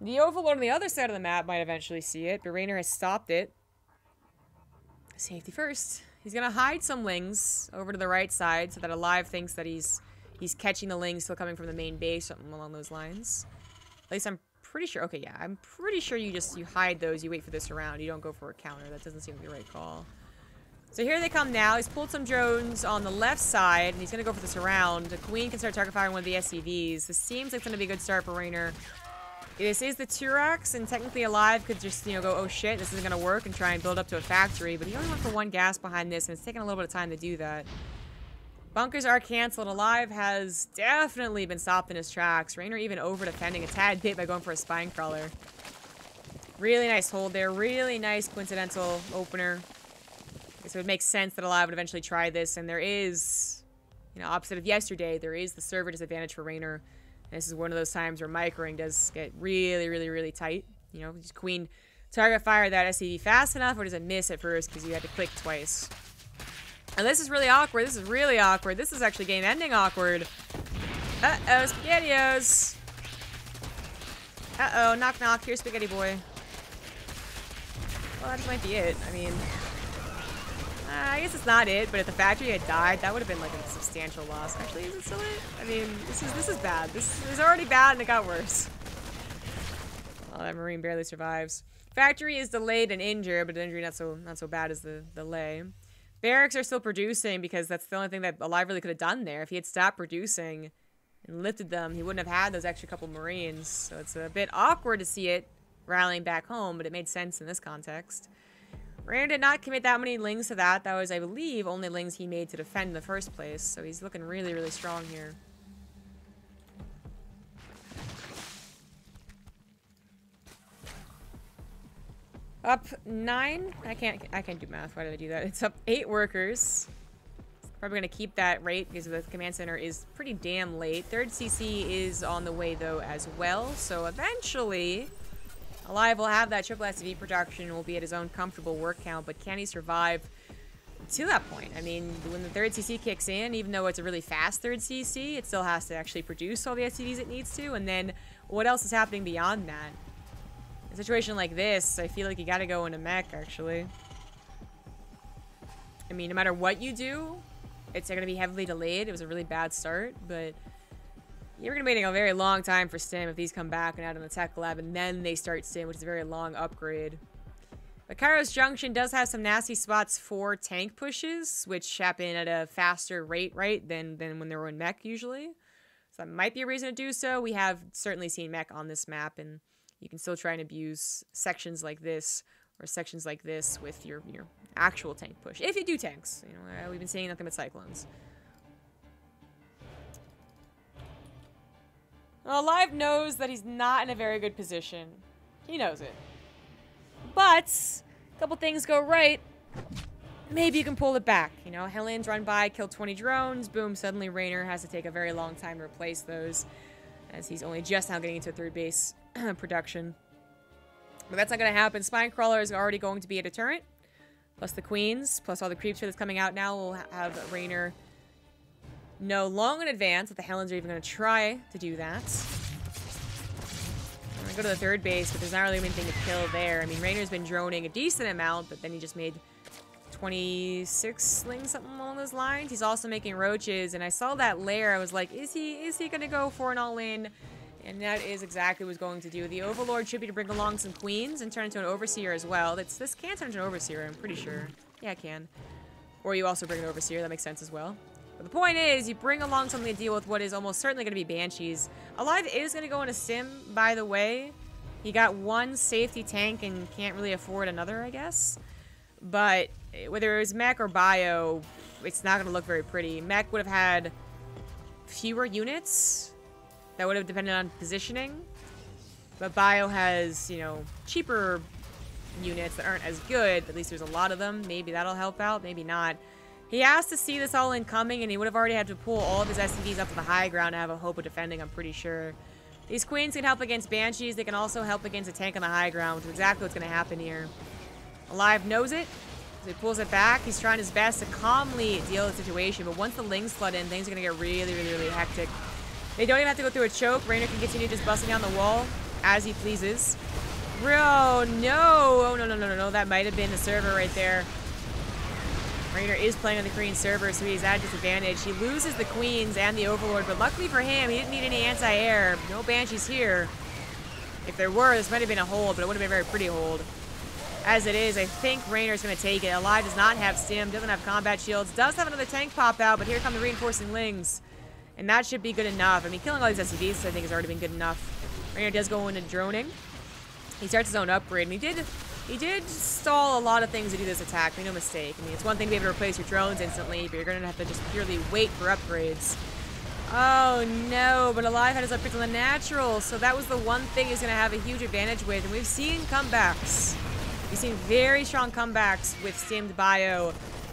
The Overlord on the other side of the map might eventually see it, but Reynor has stopped it. Safety first. He's gonna hide some Lings over to the right side so that vs.aLive thinks that he's catching the Lings still coming from the main base, something along those lines. At least I'm pretty sure. Okay, yeah, I'm pretty sure you hide those. You wait for this around. You don't go for a counter. That doesn't seem to be the right call. So here they come now. He's pulled some drones on the left side, and he's going to go for this around. The Queen can start target firing one of the SCVs. This seems like it's going to be a good start for Reynor. This is the T-Rex, and technically Alive could just, you know, go, oh shit, this isn't going to work, and try and build up to a factory. But he only went for one gas behind this, and it's taking a little bit of time to do that. Bunkers are canceled. Alive has definitely been stopped in his tracks. Reynor even over-defending a tad bit by going for a spine crawler. Really nice hold there. Really nice coincidental opener. So it makes sense that Alive would eventually try this, and there is, you know, opposite of yesterday, there is the server disadvantage for Reynor. This is one of those times where microing does get really, really, really tight. You know, just Queen target fire that SCV fast enough, or does it miss at first because you had to click twice? And this is really awkward. This is really awkward. This is actually game-ending awkward. Uh-oh, SpaghettiOs. Uh-oh, knock knock. Here's Spaghetti Boy. Well, that might be it. I mean, I guess it's not it, but if the factory had died, that would have been like a substantial loss. Actually, is it still it? I mean, this is bad. This is already bad and it got worse. Oh, that Marine barely survives. Factory is delayed and injured, but the injury not so bad as the delay. Barracks are still producing because that's the only thing that Alive really could have done there. If he had stopped producing and lifted them, he wouldn't have had those extra couple Marines. So it's a bit awkward to see it rallying back home, but it made sense in this context. Reynor did not commit that many lings to that. That was, I believe, only lings he made to defend in the first place. So he's looking really, really strong here. Up 9. I can't do math. Why did I do that? It's up 8 workers. Probably gonna keep that rate because the command center is pretty damn late. 3rd CC is on the way though as well. So eventually, Alive will have that triple SCV production, will be at his own comfortable work count, but can he survive to that point? I mean, when the 3rd CC kicks in, even though it's a really fast 3rd CC, it still has to actually produce all the SCVs it needs to, and then what else is happening beyond that? In a situation like this, I feel like you gotta go into mech, actually. I mean, no matter what you do, it's gonna be heavily delayed. It was a really bad start, but you're going to be waiting a very long time for Stim if these come back and out in the tech lab, and then they start Stim, which is a very long upgrade. But Kairos Junction does have some nasty spots for tank pushes, which happen at a faster rate, right, than when they were in mech usually. So that might be a reason to do so. We have certainly seen mech on this map, and you can still try and abuse sections like this or sections like this with your actual tank push. If you do tanks. You know, we've been seeing nothing but cyclones. Well, Alive knows that he's not in a very good position. He knows it. But, a couple things go right. Maybe you can pull it back. You know, Hellions run by, kill 20 drones. Boom, suddenly Reynor has to take a very long time to replace those, as he's only just now getting into 3rd base production. But that's not going to happen. Spine Crawler is already going to be a deterrent. Plus the Queens, plus all the creeps that's coming out now will have Reynor know long in advance that the Hellions are even going to try to do that. I'm going to go to the 3rd base, but there's not really anything to kill there. I mean, Reynor's been droning a decent amount, but then he just made 26 slings, something along those lines. He's also making roaches, and I saw that lair. I was like, is he going to go for an all-in? And that is exactly what he's going to do. The Overlord should be to bring along some Queens and turn into an Overseer as well. This can turn into an Overseer, I'm pretty sure. Yeah, it can. Or you also bring an Overseer. That makes sense as well. But the point is, you bring along something to deal with what is almost certainly going to be Banshees. Alive is going to go into Sim, by the way. He got one safety tank and can't really afford another, I guess. But whether it was mech or bio, it's not going to look very pretty. Mech would have had fewer units. That would have depended on positioning. But bio has, you know, cheaper units that aren't as good. At least there's a lot of them. Maybe that'll help out. Maybe not. He has to see this all incoming, and he would have already had to pull all of his SCVs up to the high ground to have a hope of defending, I'm pretty sure. These Queens can help against Banshees. They can also help against a tank on the high ground, which is exactly what's going to happen here. Alive knows it, so he pulls it back. He's trying his best to calmly deal with the situation, but once the Lings flood in, things are going to get really, really, really hectic. They don't even have to go through a choke. Reynor can continue just busting down the wall as he pleases. Bro, no! Oh, no. That might have been the server right there. Reynor is playing on the Korean server, so he's at a disadvantage. He loses the Queens and the Overlord, but luckily for him, he didn't need any anti-air. No Banshees here. If there were, this might have been a hold, but it would have been a very pretty hold. As it is, I think Reynor's going to take it. Alive does not have stim, doesn't have combat shields, does have another tank pop out, but here come the reinforcing lings. And that should be good enough. I mean, killing all these SCVs, I think, has already been good enough. Reynor does go into droning. He starts his own upgrade, and he did stall a lot of things to do this attack, make no mistake. I mean, it's one thing to be able to replace your drones instantly, but you're going to have to just purely wait for upgrades. Oh, no, but Alive had his upgrades on the natural, so that was the one thing he's going to have a huge advantage with, and we've seen comebacks. We've seen very strong comebacks with stimmed bio,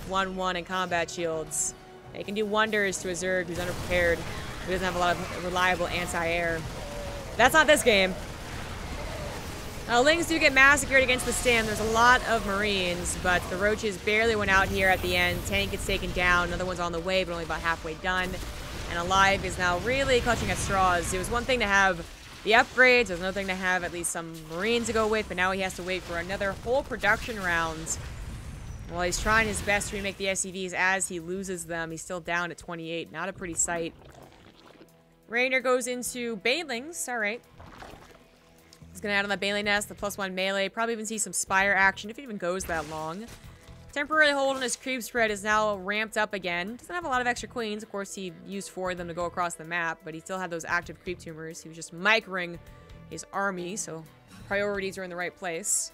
1-1, and combat shields. They can do wonders to a Zerg who's underprepared, who doesn't have a lot of reliable anti-air. That's not this game. Lings do get massacred against the stim. There's a lot of Marines, but the Roaches barely went out here at the end. Tank gets taken down. Another one's on the way, but only about halfway done. And Alive is now really clutching at straws. It was one thing to have the upgrades. It was another thing to have at least some Marines to go with, but now he has to wait for another whole production round. While he's trying his best to remake the SCVs as he loses them, he's still down at 28. Not a pretty sight. Reynor goes into Banelings. All right. He's going to add on the Baneling Nest, the +1 melee. Probably even see some Spire action if it even goes that long. Temporary hold on his creep spread is now ramped up again. Doesn't have a lot of extra queens. Of course, he used 4 of them to go across the map, but he still had those active creep tumors. He was just microing his army, so priorities are in the right place.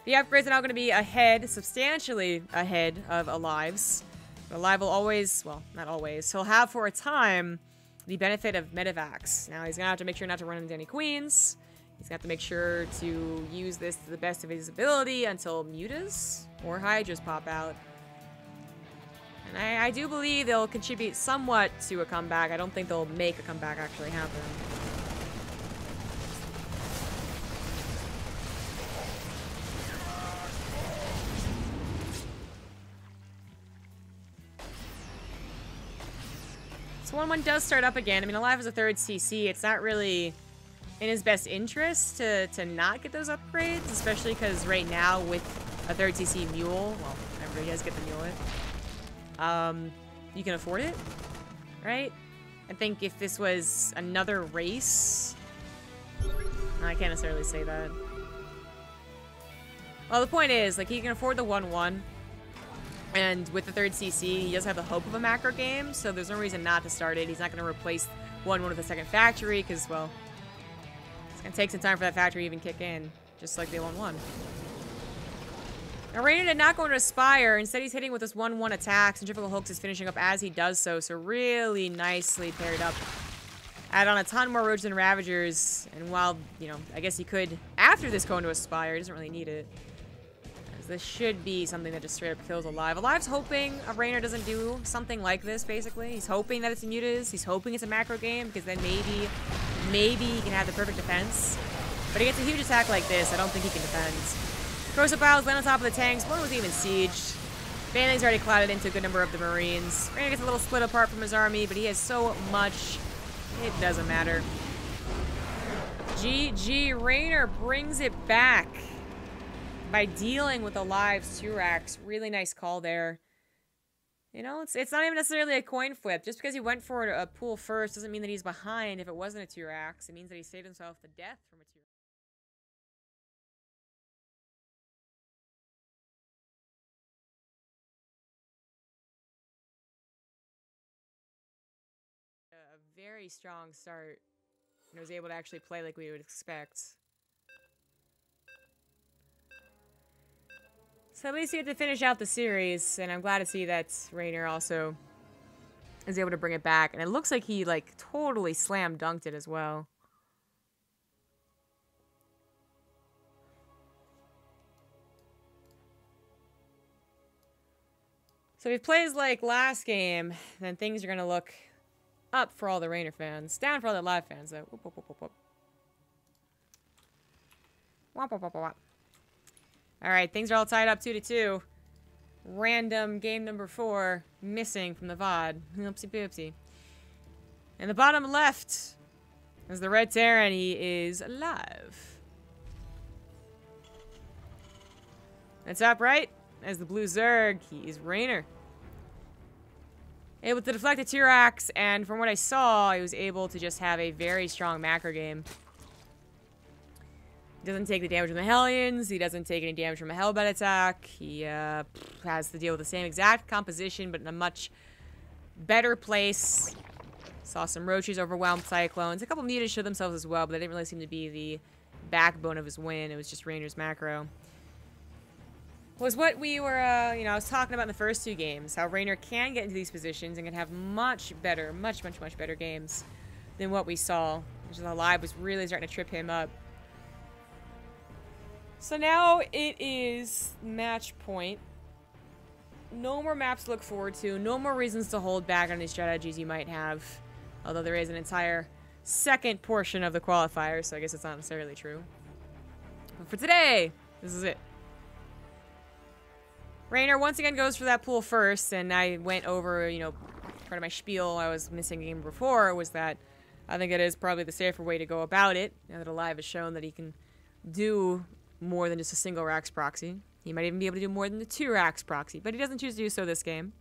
The upgrades are now going to be ahead, substantially ahead of Alive's. But Alive will always, well, not always, he'll have for a time the benefit of Medivacs. Now, he's going to have to make sure not to run into any queens. He's going to have to make sure to use this to the best of his ability until Mutas or Hydras pop out. And I do believe they'll contribute somewhat to a comeback. I don't think they'll make a comeback actually happen. So 1-1 does start up again. I mean, Alive is a 3rd CC. It's not really in his best interest to not get those upgrades, especially because right now with a 3rd CC Mule, well, everybody does get the Mule, you can afford it, right? I think if this was another race, I can't necessarily say that. Well, the point is, like, he can afford the 1-1, and with the 3rd CC, he does have the hope of a macro game, so there's no reason not to start it. He's not going to replace 1-1 with a 2nd factory, because, well, it's going to take some time for that factory to even kick in, just like the 1-1. Now, Reynor did not go into Aspire. Instead, he's hitting with this 1-1 attack. Centrifugal Hooks is finishing up as he does so, so really nicely paired up. Add on a ton more Roaches and Ravagers, and while, you know, I guess he could, after this, go into Aspire. He doesn't really need it. This should be something that just straight up kills Alive. Alive's hoping a Reynor doesn't do something like this, basically. He's hoping that it's a Mutas. He's hoping it's a macro game, because then maybe he can have the perfect defense. But against a huge attack like this, I don't think he can defend. Corrosive Piles land on top of the tanks. One was even sieged. Baneling's already clouded into a good number of the Marines. Reynor gets a little split apart from his army, but he has so much, it doesn't matter. GG, Reynor brings it back by dealing with Alive's 2-racks. Really nice call there. You know, it's not even necessarily a coin flip. Just because he went for a pool first doesn't mean that he's behind if it wasn't a 2-racks. It means that he saved himself the death from a 2-rack. A very strong start. And was able to actually play like we would expect. So at least you get to finish out the series, and I'm glad to see that Reynor also is able to bring it back. And it looks like he, like, totally slam dunked it as well. So if he plays like last game, then things are going to look up for all the Reynor fans. Down for all the Live fans, though. Whoop, whoop, whoop, whoop, whoop. Whoop, whoop, whoop, whoop. Alright, things are all tied up 2-2. Random game number 4 missing from the VOD. Oopsie poopsie. In the bottom left is the Red Terran. He is alive. And top right as the Blue Zerg. He is Reynor. Able to deflect the 2-racks, and from what I saw, he was able to just have a very strong macro game. He doesn't take the damage from the Hellions. He doesn't take any damage from a Hellbat attack. He has to deal with the same exact composition, but in a much better place. Saw some Roaches overwhelmed Cyclones. A couple mutas showed themselves as well, but they didn't really seem to be the backbone of his win. It was just Reynor's macro. Was what we were, you know, I was talking about in the first two games. How Reynor can get into these positions and can have much better, much better games than what we saw. Which is how Live was really starting to trip him up. So now it is match point. No more maps to look forward to. No more reasons to hold back on any strategies you might have. Although there is an entire second portion of the qualifier, so I guess it's not necessarily true. But for today, this is it. Reynor once again goes for that pool first, and I went over, you know, part of my spiel I was missing game before was that I think it is probably the safer way to go about it, now that Alive has shown that he can do more than just a single Rax proxy. He might even be able to do more than the 2 Rax proxy, but he doesn't choose to do so this game.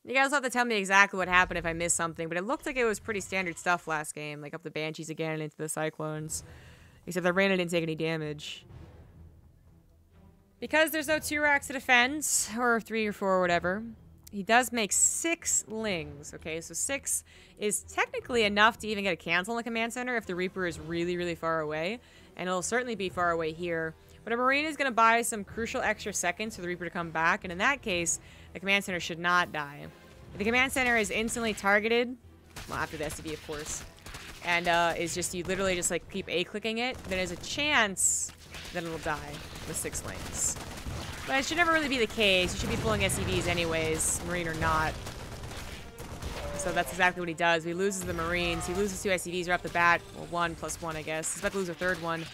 You guys will have to tell me exactly what happened if I missed something, but it looked like it was pretty standard stuff last game, like up the Banshees again and into the Cyclones. Except that Reynor didn't take any damage. Because there's no 2 racks to defend, or 3 or 4 or whatever, he does make 6 lings, okay? So 6 is technically enough to even get a cancel in the command center if the Reaper is really far away, and it'll certainly be far away here. But a Marine is going to buy some crucial extra seconds for the Reaper to come back, and in that case, the command center should not die. If the command center is instantly targeted, well, after the SCV, of course, and is just, you literally just like keep A-clicking it, then there's a chance that it'll die with 6 lanes. But it should never really be the case. You should be pulling SCVs anyways, Marine or not. So that's exactly what he does. He loses the Marines. He loses 2 SCVs right off the bat. Well, 1 plus 1, I guess. He's about to lose a 3rd one.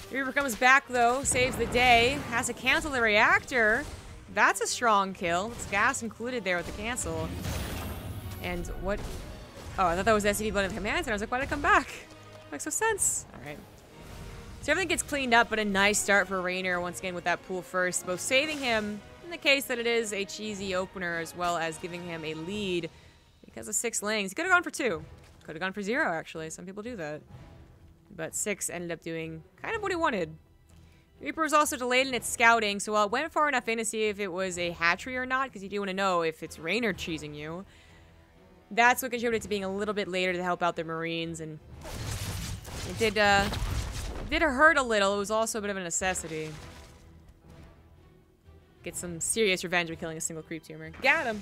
The Reaper comes back, though, saves the day, has to cancel the reactor. That's a strong kill. It's gas included there with the cancel. And what? Oh, I thought that was SCV blood in the command center. I was like, why did it come back? Makes no sense. All right. So everything gets cleaned up, but a nice start for Reynor once again with that pool first, both saving him in the case that it is a cheesy opener as well as giving him a lead because of 6 lings. He could have gone for 2. Could have gone for 0, actually. Some people do that. But 6 ended up doing kind of what he wanted. Reaper was also delayed in its scouting, so while it went far enough in to see if it was a hatchery or not, because you do want to know if it's Reynor cheesing you, that's what contributed to being a little bit later to help out the Marines, and it did hurt a little. It was also a bit of a necessity. Get some serious revenge for killing a single creep tumor. Got him!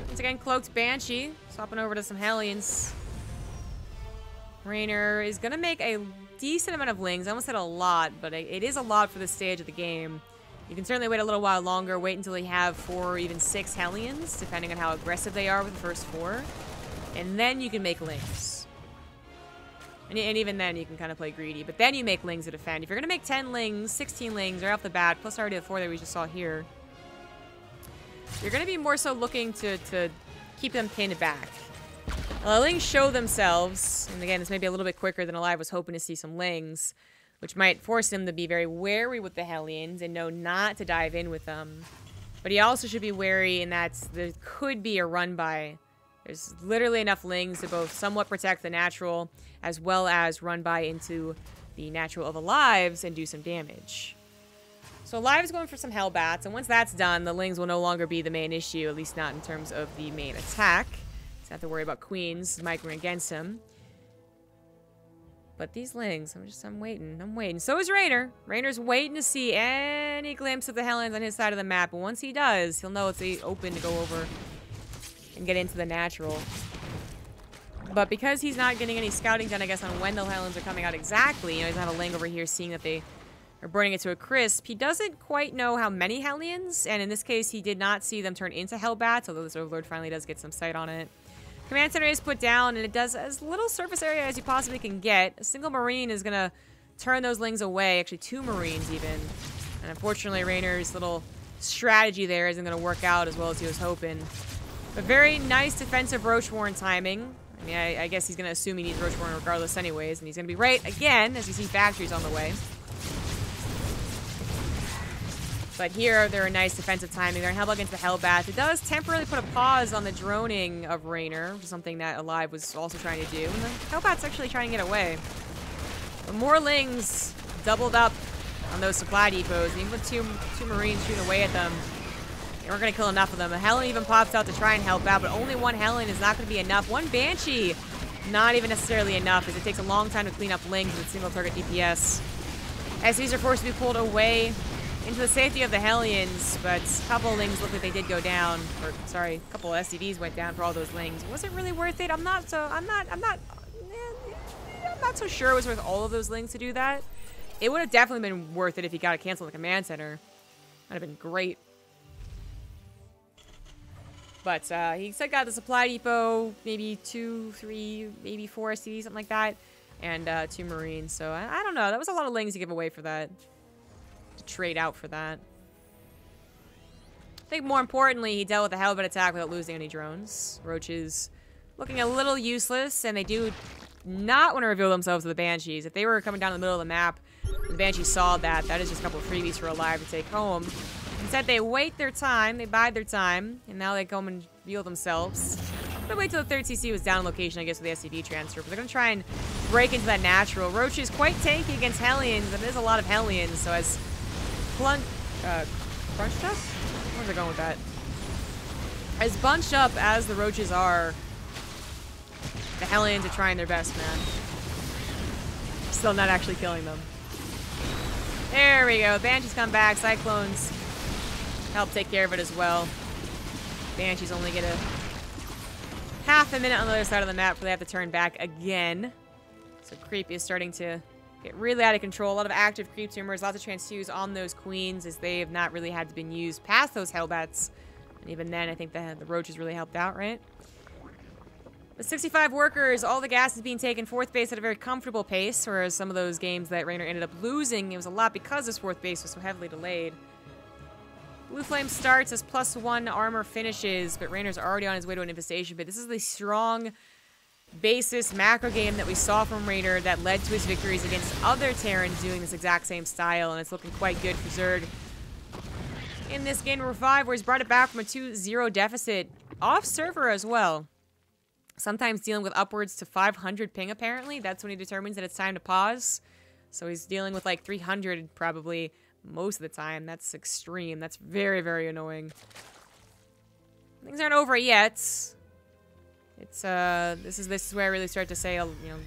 Once again, Cloaked Banshee, swapping over to some Hellions. Reynor is going to make a decent amount of lings. I almost said a lot, but it is a lot for this stage of the game. You can certainly wait a little while longer, wait until you have 4 or even 6 Hellions, depending on how aggressive they are with the first 4. And then you can make lings. And even then, you can kind of play greedy. But then you make lings to defend. If you're going to make 10 lings, 16 lings right off the bat, plus already the 4 that we just saw here, you're going to be more so looking to keep them pinned back. The lings show themselves, and again, this may be a little bit quicker than Alive was hoping to see some lings, which might force him to be very wary with the Hellions and know not to dive in with them. But he also should be wary in that there could be a run-by. There's literally enough lings to both somewhat protect the natural, as well as run by into the natural of Alive's and do some damage. So Alive's going for some Hellbats, and once that's done, the lings will no longer be the main issue, at least not in terms of the main attack. Doesn't have to worry about Queens microing against him. But these lings, I'm waiting. So is Reynor. Reynor's waiting to see any glimpse of the Hellions on his side of the map, but once he does, he'll know it's open to go over and get into the natural. But because he's not getting any scouting done, I guess, on when the Hellions are coming out exactly, you know, he's not a ling over here seeing that they are burning it to a crisp. He doesn't quite know how many Hellions, and in this case, he did not see them turn into Hellbats, although this Overlord finally does get some sight on it. Command center is put down, and it does as little surface area as you possibly can get. A single Marine is going to turn those lings away, actually 2 Marines even. And unfortunately, Reynor's little strategy there isn't going to work out as well as he was hoping. But very nice defensive Roach Warren timing. I mean, I guess he's going to assume he needs Roachborn regardless anyways, and he's going to be right again, as you see factories on the way. But here, they're a nice defensive timing. They're held against the Hellbat. It does temporarily put a pause on the droning of Reynor, which is something that aLive was also trying to do. And the Hellbat's actually trying to get away. But more Lings doubled up on those supply depots. And even with two Marines shooting away at them, they weren't going to kill enough of them. A Helen even pops out to try and help out, but only one Helen is not going to be enough. One Banshee, not even necessarily enough, as it takes a long time to clean up Lings with single target DPS. As these are forced to be pulled away into the safety of the Hellions, but a couple of Lings look like they did go down. Or, sorry, a couple of SCVs went down for all those Lings. Was it really worth it? I'm not so sure it was worth all of those Lings to do that. It would have definitely been worth it if he got a cancel in the command center. That'd have been great. But he said got the supply depot, maybe 2, 3, maybe 4 SCVs, something like that, and 2 Marines. So I don't know. That was a lot of Lings to give away for that. To trade out for that. I think more importantly, he dealt with the Hellbat attack without losing any drones. Roaches looking a little useless, and they do not want to reveal themselves to the Banshees. If they were coming down the middle of the map, the Banshees saw that. That is just a couple of freebies for aLive to take home. Instead, they wait their time, they bide their time, and now they come and reveal themselves. They'll wait till the 3rd CC was down location, I guess, with the SCV transfer, but they're going to try and break into that natural. Roach is quite tanky against Hellions, and there's a lot of Hellions, so as Crunch up? Where's it going with that? As bunched up as the Roaches are, the Hellions are trying their best, man. Still not actually killing them. There we go. Banshees come back. Cyclones help take care of it as well. Banshees only get a half a minute on the other side of the map before they have to turn back again. So Creep is starting to get really out of control. A lot of active Creep tumors, lots of transfuse on those Queens, as they have not really had to been used past those Hellbats. And even then, I think the Roaches really helped out, right? With 65 workers, all the gas is being taken. 4th base at a very comfortable pace, whereas some of those games that Reynor ended up losing, it was a lot because this 4th base was so heavily delayed. Blue Flame starts as +1 armor finishes, but Reynor's already on his way to an infestation. But this is the strong basis macro game that we saw from Reynor that led to his victories against other Terrans doing this exact same style, and it's looking quite good for Zerg in this game number 5, where he's brought it back from a 2-0 deficit off server as well. Sometimes dealing with upwards to 500 ping, apparently. That's when he determines that it's time to pause. So he's dealing with like 300 probably most of the time. That's extreme. That's very, very annoying. Things aren't over yet. It's this is where I really start to say, you know,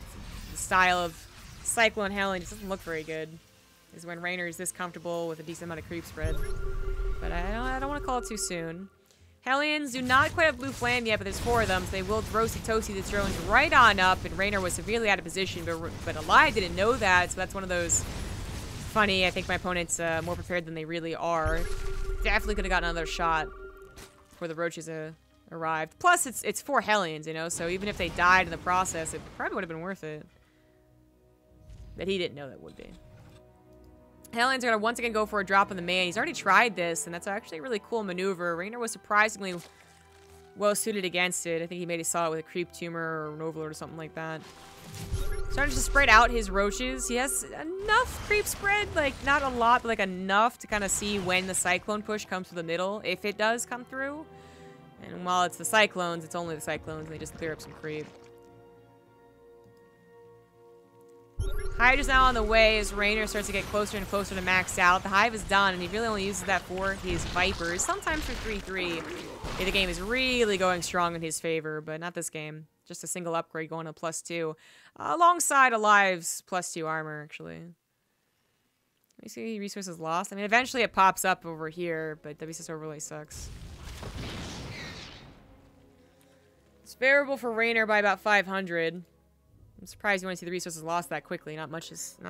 the style of Cyclone Hell just doesn't look very good. Is when Reynor is this comfortable with a decent amount of creep spread. But I don't want to call it too soon. Hellions do not quite have Blue Flame yet, but there's 4 of them, so they will roasty toasty the drones right on up, and Reynor was severely out of position, but aLive didn't know that, so that's one of those funny. I think my opponent's more prepared than they really are. Definitely could have gotten another shot before the Roaches arrived. Plus, it's 4 Hellions, you know, so even if they died in the process, it probably would have been worth it. But he didn't know that would be. Hellions are going to once again go for a drop on the main. He's already tried this, and that's actually a really cool maneuver. Reynor was surprisingly well-suited against it. I think he maybe saw it with a Creep Tumor or an Overlord or something like that. Starting to spread out his Roaches. He has enough creep spread, like not a lot, but like enough to kind of see when the Cyclone push comes through the middle, if it does come through. And while it's the Cyclones, it's only the Cyclones, and they just clear up some creep. Hydra's now on the way as Reynor starts to get closer and closer to max out. The Hive is done, and he really only uses that for his Vipers, sometimes for 3-3. If the game is really going strong in his favor, but not this game. Just a single upgrade going to +2. Alongside aLive's +2 armor, actually. Let me see, resources lost. I mean, eventually it pops up over here, but WCS overlay sucks. It's favorable for Reynor by about 500. I'm surprised you want to see the resources lost that quickly. Not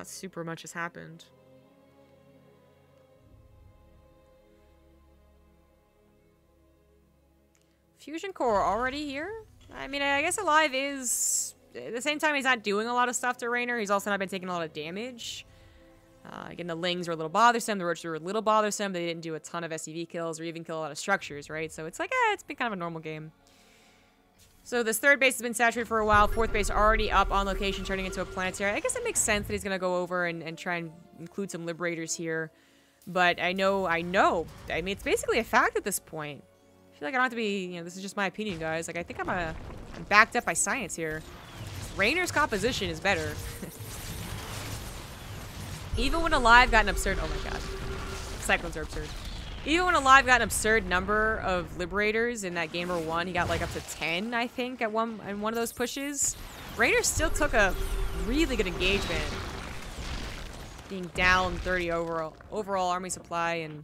super much has happened. Fusion Core already here? I mean, I guess aLive is... At the same time, he's not doing a lot of stuff to Reynor. He's also not been taking a lot of damage. Again, the Lings are a little bothersome. The Roaches are a little bothersome. They didn't do a ton of SCV kills or even kill a lot of structures, right? So it's like, it's been kind of a normal game. So this third base has been saturated for a while. Fourth base already up on location, turning into a planetary. I guess it makes sense that he's going to go over and try and include some Liberators here. But I know. I mean, it's basically a fact at this point. I feel like I don't have to be, you know, this is just my opinion, guys. Like, I think I'm backed up by science here. Reynor's composition is better. Even when ALive got an absurd... Oh my god. Cyclones are absurd. Even when ALive got an absurd number of Liberators in that game number 1, he got like up to 10, I think, in one of those pushes. Reynor still took a really good engagement. Being down 30 overall army supply, and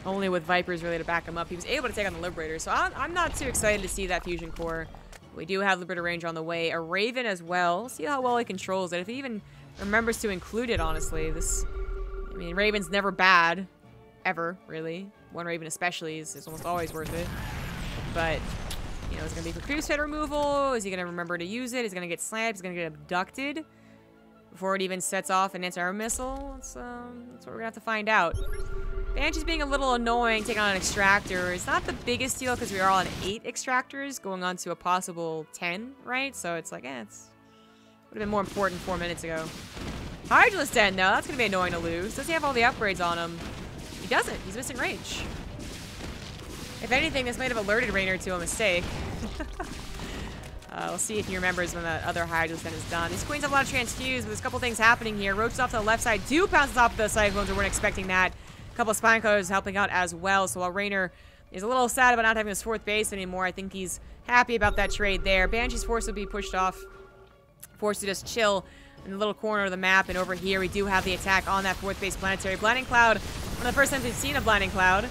only with Vipers really to back him up. He was able to take on the Liberator, so I'm not too excited to see that Fusion Core. We do have Liberator Ranger on the way. A Raven as well. See how well he controls it. If he even remembers to include it, honestly. I mean, Raven's never bad. Ever, really. One Raven especially is almost always worth it. But, you know, is it going to be for Cruise Head removal? Is he going to remember to use it? Is he going to get slammed? Is he going to get abducted before it even sets off an anti-armor missile? That's what we're going to have to find out. Banshee's being a little annoying, taking on an Extractor. It's not the biggest deal because we are on 8 Extractors going on to a possible 10, right? So it's like, it's... would have been more important 4 minutes ago. Hydralisk Den, no, that's going to be annoying to lose. Does he have all the upgrades on him? He doesn't. He's missing range. If anything, this might have alerted Reynor to a mistake. We'll see if he remembers when the other Hydralisk Den is done. These Queens have a lot of transfuse, but there's a couple things happening here. Roaches off to the left side do pounce on top of the Cyclones. We weren't expecting that. A couple of Spine Colors helping out as well. So while Reynor is a little sad about not having his 4th base anymore, I think he's happy about that trade there. Banshee's forced to be pushed off. Forced to just chill in the little corner of the map. And over here, we do have the attack on that 4th base planetary. Blinding Cloud, one of the first times we've seen a Blinding Cloud.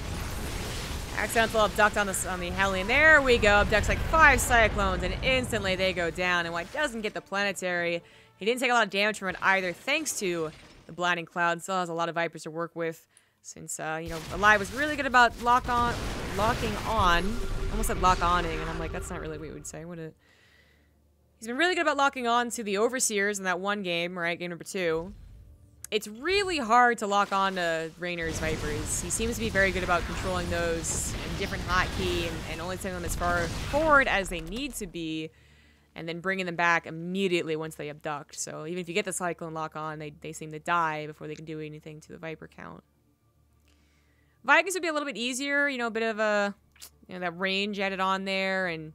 Accidental abduct on the Hellion. There we go. Abducts like 5 Cyclones, and instantly they go down. And White doesn't get the planetary. He didn't take a lot of damage from it either, thanks to the Blinding Cloud. Still has a lot of Vipers to work with. Since, you know, ALive was really good about locking on. Almost said lock-oning, and I'm like, that's not really what we would say, would it? He's been really good about locking on to the Overseers in that one game, right? Game number 2. It's really hard to lock on to Reynor's Vipers. He seems to be very good about controlling those in different hotkey and only sending them as far forward as they need to be, and then bringing them back immediately once they abduct. So even if you get the Cyclone lock on, they seem to die before they can do anything to the Viper count. Vikings would be a little bit easier, you know, a bit of a, you know, that range added on there, and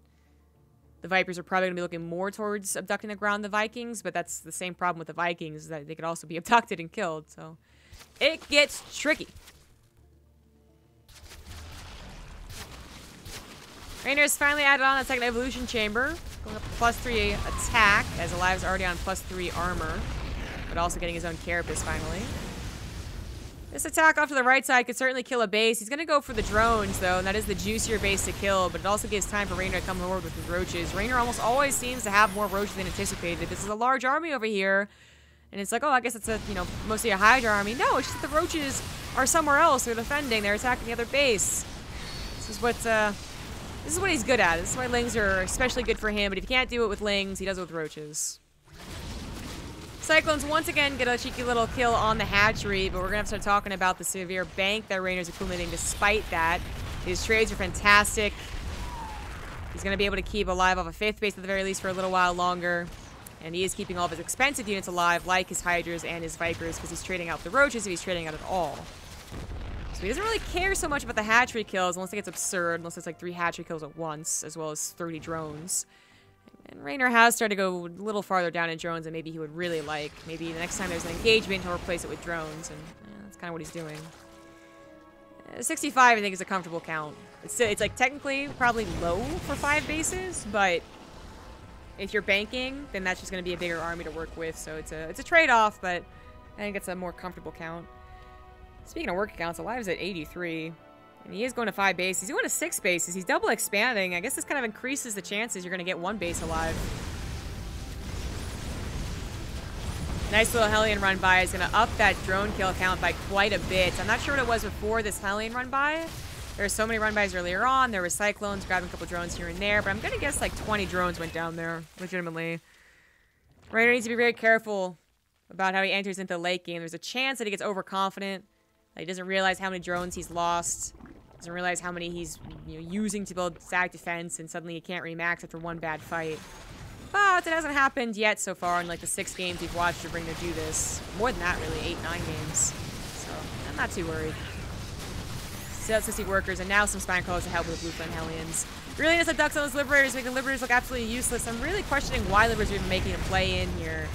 the Vipers are probably going to be looking more towards abducting the ground the Vikings, but that's the same problem with the Vikings, is that they could also be abducted and killed, so it gets tricky. Reynor's finally added on a second evolution chamber, going up to +3 attack, as ALive's already on +3 armor, but also getting his own Carapace finally. This attack off to the right side could certainly kill a base. He's going to go for the drones, though, and that is the juicier base to kill, but it also gives time for Reynor to come forward with his roaches. Reynor almost always seems to have more roaches than anticipated. This is a large army over here, and it's like, oh, I guess it's a, you know, mostly a Hydra army. No, it's just that the roaches are somewhere else. They're defending. They're attacking the other base. This is what he's good at. This is why Lings are especially good for him, but if you can't do it with Lings, he does it with roaches. Cyclones once again get a cheeky little kill on the hatchery, but we're going to have to start talking about the severe bank that Reynor's accumulating despite that. His trades are fantastic. He's going to be able to keep ALive off a 5th base at the very least for a little while longer. And he is keeping all of his expensive units alive, like his Hydras and his Vipers, because he's trading out the Roaches if he's trading out at all. So he doesn't really care so much about the hatchery kills, unless it gets absurd, unless it's like 3 hatchery kills at once, as well as 30 drones. And Reynor has started to go a little farther down in drones than maybe he would really like. Maybe the next time there's an engagement, he'll replace it with drones, and that's kind of what he's doing. 65, I think, is a comfortable count. It's like technically probably low for 5 bases, but if you're banking, then that's just going to be a bigger army to work with. So it's a trade-off, but I think it's a more comfortable count. Speaking of work counts, ALive's at 83. And he is going to 5 bases. He's going to 6 bases. He's double expanding. I guess this kind of increases the chances you're going to get 1 base alive. Nice little Hellion run by is going to up that drone kill count by quite a bit. I'm not sure what it was before this Hellion run by. There were so many run bys earlier on. There were Cyclones grabbing a couple drones here and there. But I'm going to guess like 20 drones went down there, legitimately. Reynor needs to be very careful about how he enters into the late game. There's a chance that he gets overconfident. He doesn't realize how many drones he's lost. Doesn't realize how many he's using to build static defense, and suddenly he can't remax after one bad fight. But it hasn't happened yet so far in like the 6 games we've watched to Reynor do this. More than that, really, 8, 9 games. So I'm not too worried. Still 60 workers, and now some spine crawlers to help with Blue Flame Hellions. Really nice ducks on those Liberators, making the Liberators look absolutely useless. I'm really questioning why Liberators are even making a play in here.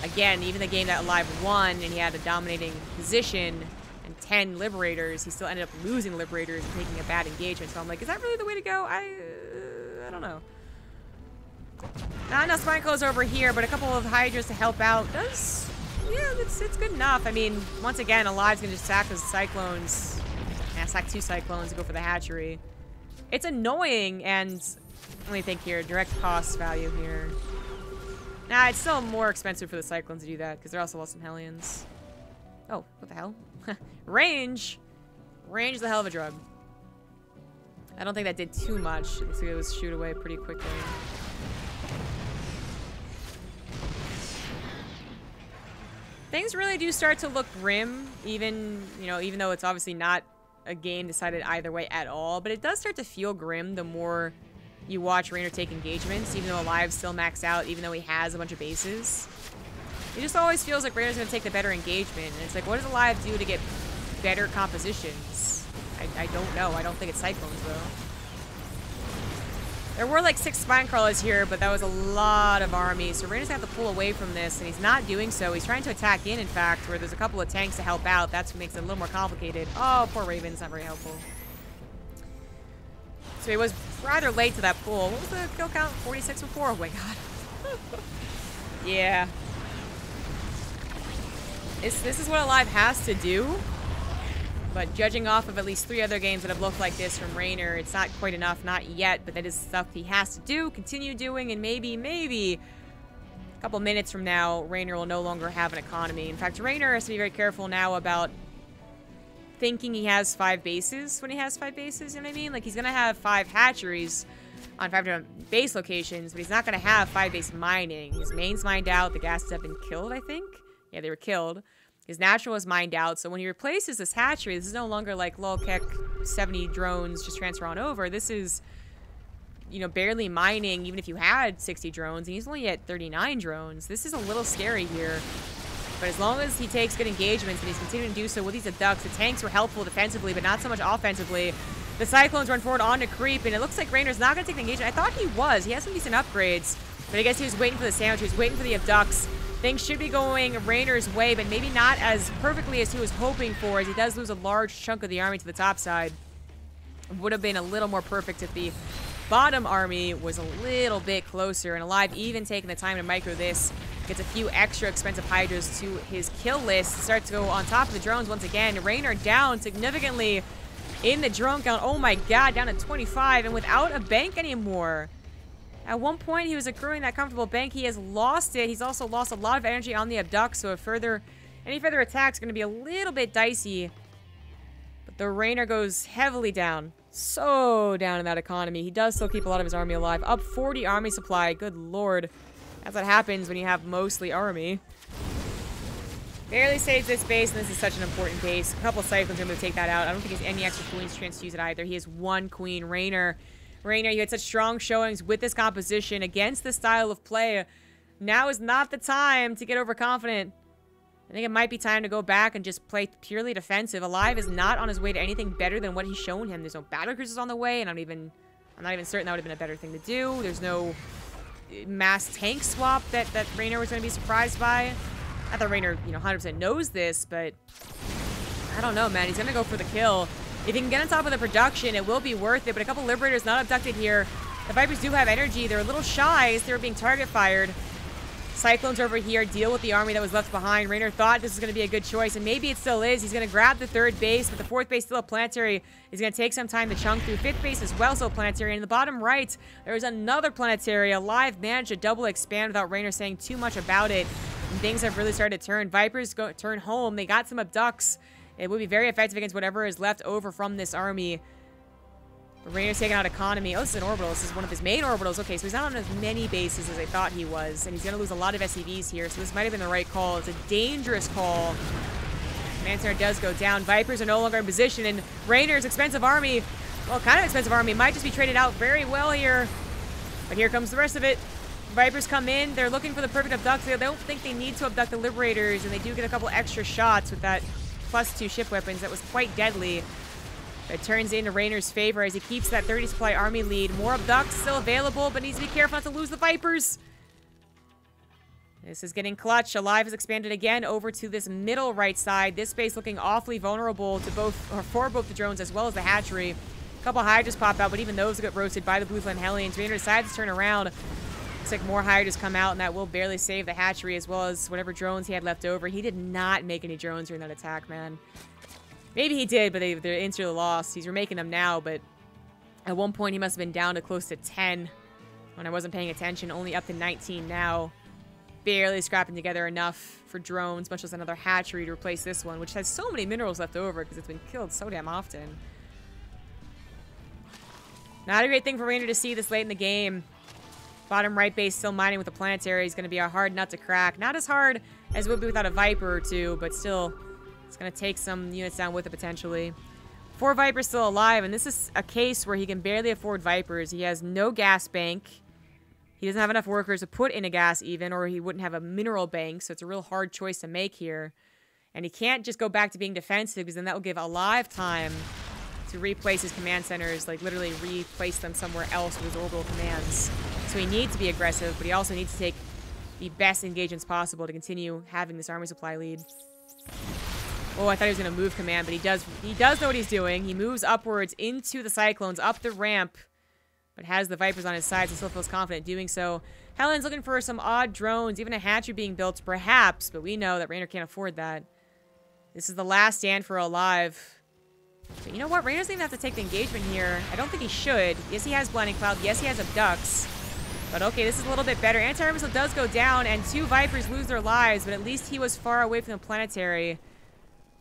Again, even the game that Alive won, and he had a dominating position and 10 Liberators, he still ended up losing Liberators and taking a bad engagement. So I'm like, is that really the way to go? I don't know. Not enough spine clothes over here, but a couple of Hydras to help out does, yeah, it's good enough. I mean, once again, Alive's gonna just sack those Cyclones. Yeah, sack 2 Cyclones to go for the hatchery. It's annoying, and let me think here, direct cost value here. Nah, it's still more expensive for the Cyclones to do that, because they're also lost some Hellions. Oh, what the hell? Range! Range is a hell of a drug. I don't think that did too much. It looks like it was shoot away pretty quickly. Things really do start to look grim, even though it's obviously not a game decided either way at all, but it does start to feel grim the more you watch Reynor take engagements, even though Alive's still maxed out, even though he has a bunch of bases. It just always feels like Reynor's going to take the better engagement, and it's like, what does Alive do to get better compositions? I don't know. I don't think it's Cyclones, though. There were like 6 spine crawlers here, but that was a lot of armies, so Reynor's going to have to pull away from this, and he's not doing so. He's trying to attack in fact, where there's a couple of tanks to help out. That's what makes it a little more complicated. Oh, poor Raven's not very helpful. So he was rather late to that pool. What was the kill count? 46 before? Oh my god. Yeah. This is what Alive has to do. But judging off of at least 3 other games that have looked like this from Reynor, it's not quite enough, not yet, but that is stuff he has to do, continue doing, and maybe a couple minutes from now, Reynor will no longer have an economy. In fact, Reynor has to be very careful now about thinking he has 5 bases when he has 5 bases, you know what I mean? Like, he's gonna have 5 hatcheries on 5 different base locations, but he's not gonna have 5 base mining. His main's mined out, the gases have been killed, I think? Yeah, they were killed. His natural is mined out, so when he replaces this hatchery, this is no longer like lolkek 70 drones just transfer on over. This is, barely mining, even if you had 60 drones, and he's only at 39 drones. This is a little scary here. But as long as he takes good engagements, and he's continuing to do so with these ducks, the tanks were helpful defensively, but not so much offensively. The Cyclones run forward on to creep, and it looks like Reynor's not going to take the engagement. I thought he was. He has some decent upgrades, but I guess he was waiting for the sandwich. He was waiting for the abducts. Things should be going Reynor's way, but maybe not as perfectly as he was hoping for, as he does lose a large chunk of the army to the top side. It would have been a little more perfect if the bottom army was a little bit closer, and Alive even taking the time to micro this, gets a few extra expensive Hydras to his kill list, starts to go on top of the drones once again. Reynor down significantly in the drone count. Oh my god, down to 25, and without a bank anymore. At one point, he was accruing that comfortable bank. He has lost it. He's also lost a lot of energy on the abduct, so any further attacks are going to be a little bit dicey. But the Reynor goes heavily down. So down in that economy. He does still keep a lot of his army alive. Up 40 army supply. Good lord. That's what happens when you have mostly army. Barely saves this base, and this is such an important base. A couple Cyclones are going to take that out. I don't think he has any extra queens chance to use it either. He has 1 queen. Reynor, you had such strong showings with this composition against this style of play. Now is not the time to get overconfident. I think it might be time to go back and just play purely defensive. Alive is not on his way to anything better than what he's shown him. There's no battle cruisers on the way, and I'm not even certain that would have been a better thing to do. There's no mass tank swap that Reynor was going to be surprised by. Not that Reynor, 100% knows this, but I don't know, man. He's going to go for the kill. If he can get on top of the production, it will be worth it, but a couple Liberators not abducted here. The Vipers do have energy. They're a little shy as they were being target fired. Cyclones over here deal with the army that was left behind. Reynor thought this was going to be a good choice, and maybe it still is. He's going to grab the 3rd base, but the 4th base still a planetary. He's going to take some time to chunk through. 5th base as well, so planetary. And in the bottom right, there's another planetary. Alive managed to double expand without Reynor saying too much about it. And things have really started to turn. Vipers turn home. They got some abducts. It would be very effective against whatever is left over from this army. Reynor's taking out economy. Oh, this is an orbital. This is one of his main orbitals. Okay, so he's not on as many bases as I thought he was, and he's going to lose a lot of SCVs here, so this might have been the right call. It's a dangerous call. Command Center does go down. Vipers are no longer in position, and Reynor's expensive army, well, kind of expensive army, might just be traded out very well here. But here comes the rest of it. Vipers come in. They're looking for the perfect abduct. They don't think they need to abduct the Liberators, and they do get a couple extra shots with that +2 ship weapons. That was quite deadly. It turns into Reynor's favor as he keeps that 30 supply army lead. More abducts still available, but needs to be careful not to lose the Vipers. This is getting clutch. aLive has expanded again over to this middle right side. This space looking awfully vulnerable to both, or for both the drones as well as the hatchery. A couple Hydras pop out, but even those get roasted by the Blue Flame Hellions. Reynor decides to turn around. Looks like more Hydras come out, and that will barely save the hatchery as well as whatever drones he had left over. He did not make any drones during that attack, man. Maybe he did, but they're instantly lost. He's remaking them now, but at one point he must have been down to close to 10 when I wasn't paying attention. Only up to 19 now. Barely scrapping together enough for drones, much as another hatchery to replace this one, which has so many minerals left over because it's been killed so damn often. Not a great thing for Reynor to see this late in the game. Bottom right base still mining with the planetary is going to be a hard nut to crack. Not as hard as it would be without a Viper or two, but still, it's going to take some units down with it potentially. 4 Vipers still alive, and this is a case where he can barely afford Vipers. He has no gas bank. He doesn't have enough workers to put in a gas even, or he wouldn't have a mineral bank, so it's a real hard choice to make here. And he can't just go back to being defensive, because then that will give aLive time to replace his command centers, like literally replace them somewhere else with his orbital commands. So he needs to be aggressive, but he also needs to take the best engagements possible to continue having this army supply lead. Oh, I thought he was going to move command, but he does know what he's doing. He moves upwards into the Cyclones, up the ramp, but has the Vipers on his side, so still feels confident doing so. Helen's looking for some odd drones, even a hatchery being built, perhaps, but we know that Reynor can't afford that. This is the last stand for aLive. But you know what? Reynor doesn't even have to take the engagement here. I don't think he should. Yes, he has Blinding Cloud. Yes, he has abducts. But okay, this is a little bit better. Anti-air missile does go down, and 2 Vipers lose their lives, but at least he was far away from the planetary.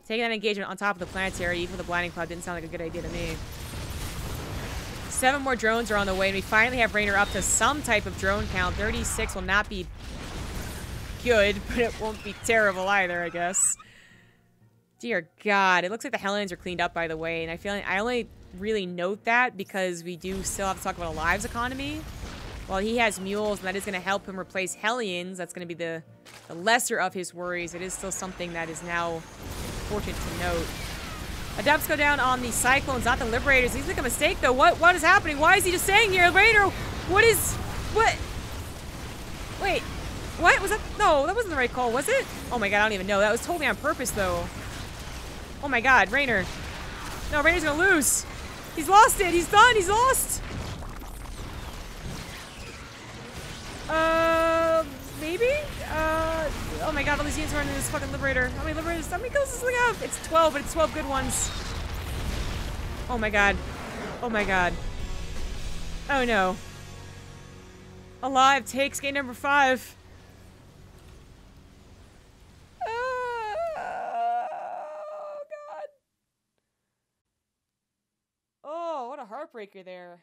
Taking that engagement on top of the planetary, even with the Blinding Cloud, didn't sound like a good idea to me. 7 more drones are on the way, and we finally have Reynor up to some type of drone count. 36 will not be good, but it won't be terrible either, I guess. Dear God. It looks like the Hellions are cleaned up, by the way, and I feel like I only really note that because we do still have to talk about aLive's economy. While he has mules, and that is going to help him replace Hellions, that's going to be the lesser of his worries. It is still something that is now important to note. Adepts go down on the Cyclones, not the Liberators. He's like a mistake, though. What is happening? Why is he just staying here? Reynor, what? Wait, what? Was that? No, that wasn't the right call, was it? Oh my God, I don't even know. That was totally on purpose, though. Oh my God, Reynor. No, Reynor's gonna lose. He's lost it. He's done. He's lost. Maybe? Oh my God, all these units are running this fucking Liberator. How many Liberators? How many kills does this thing have? It's 12, but it's 12 good ones. Oh my God. Oh my God. Oh no. aLive takes gate number 5. Oh God. Oh, what a heartbreaker there.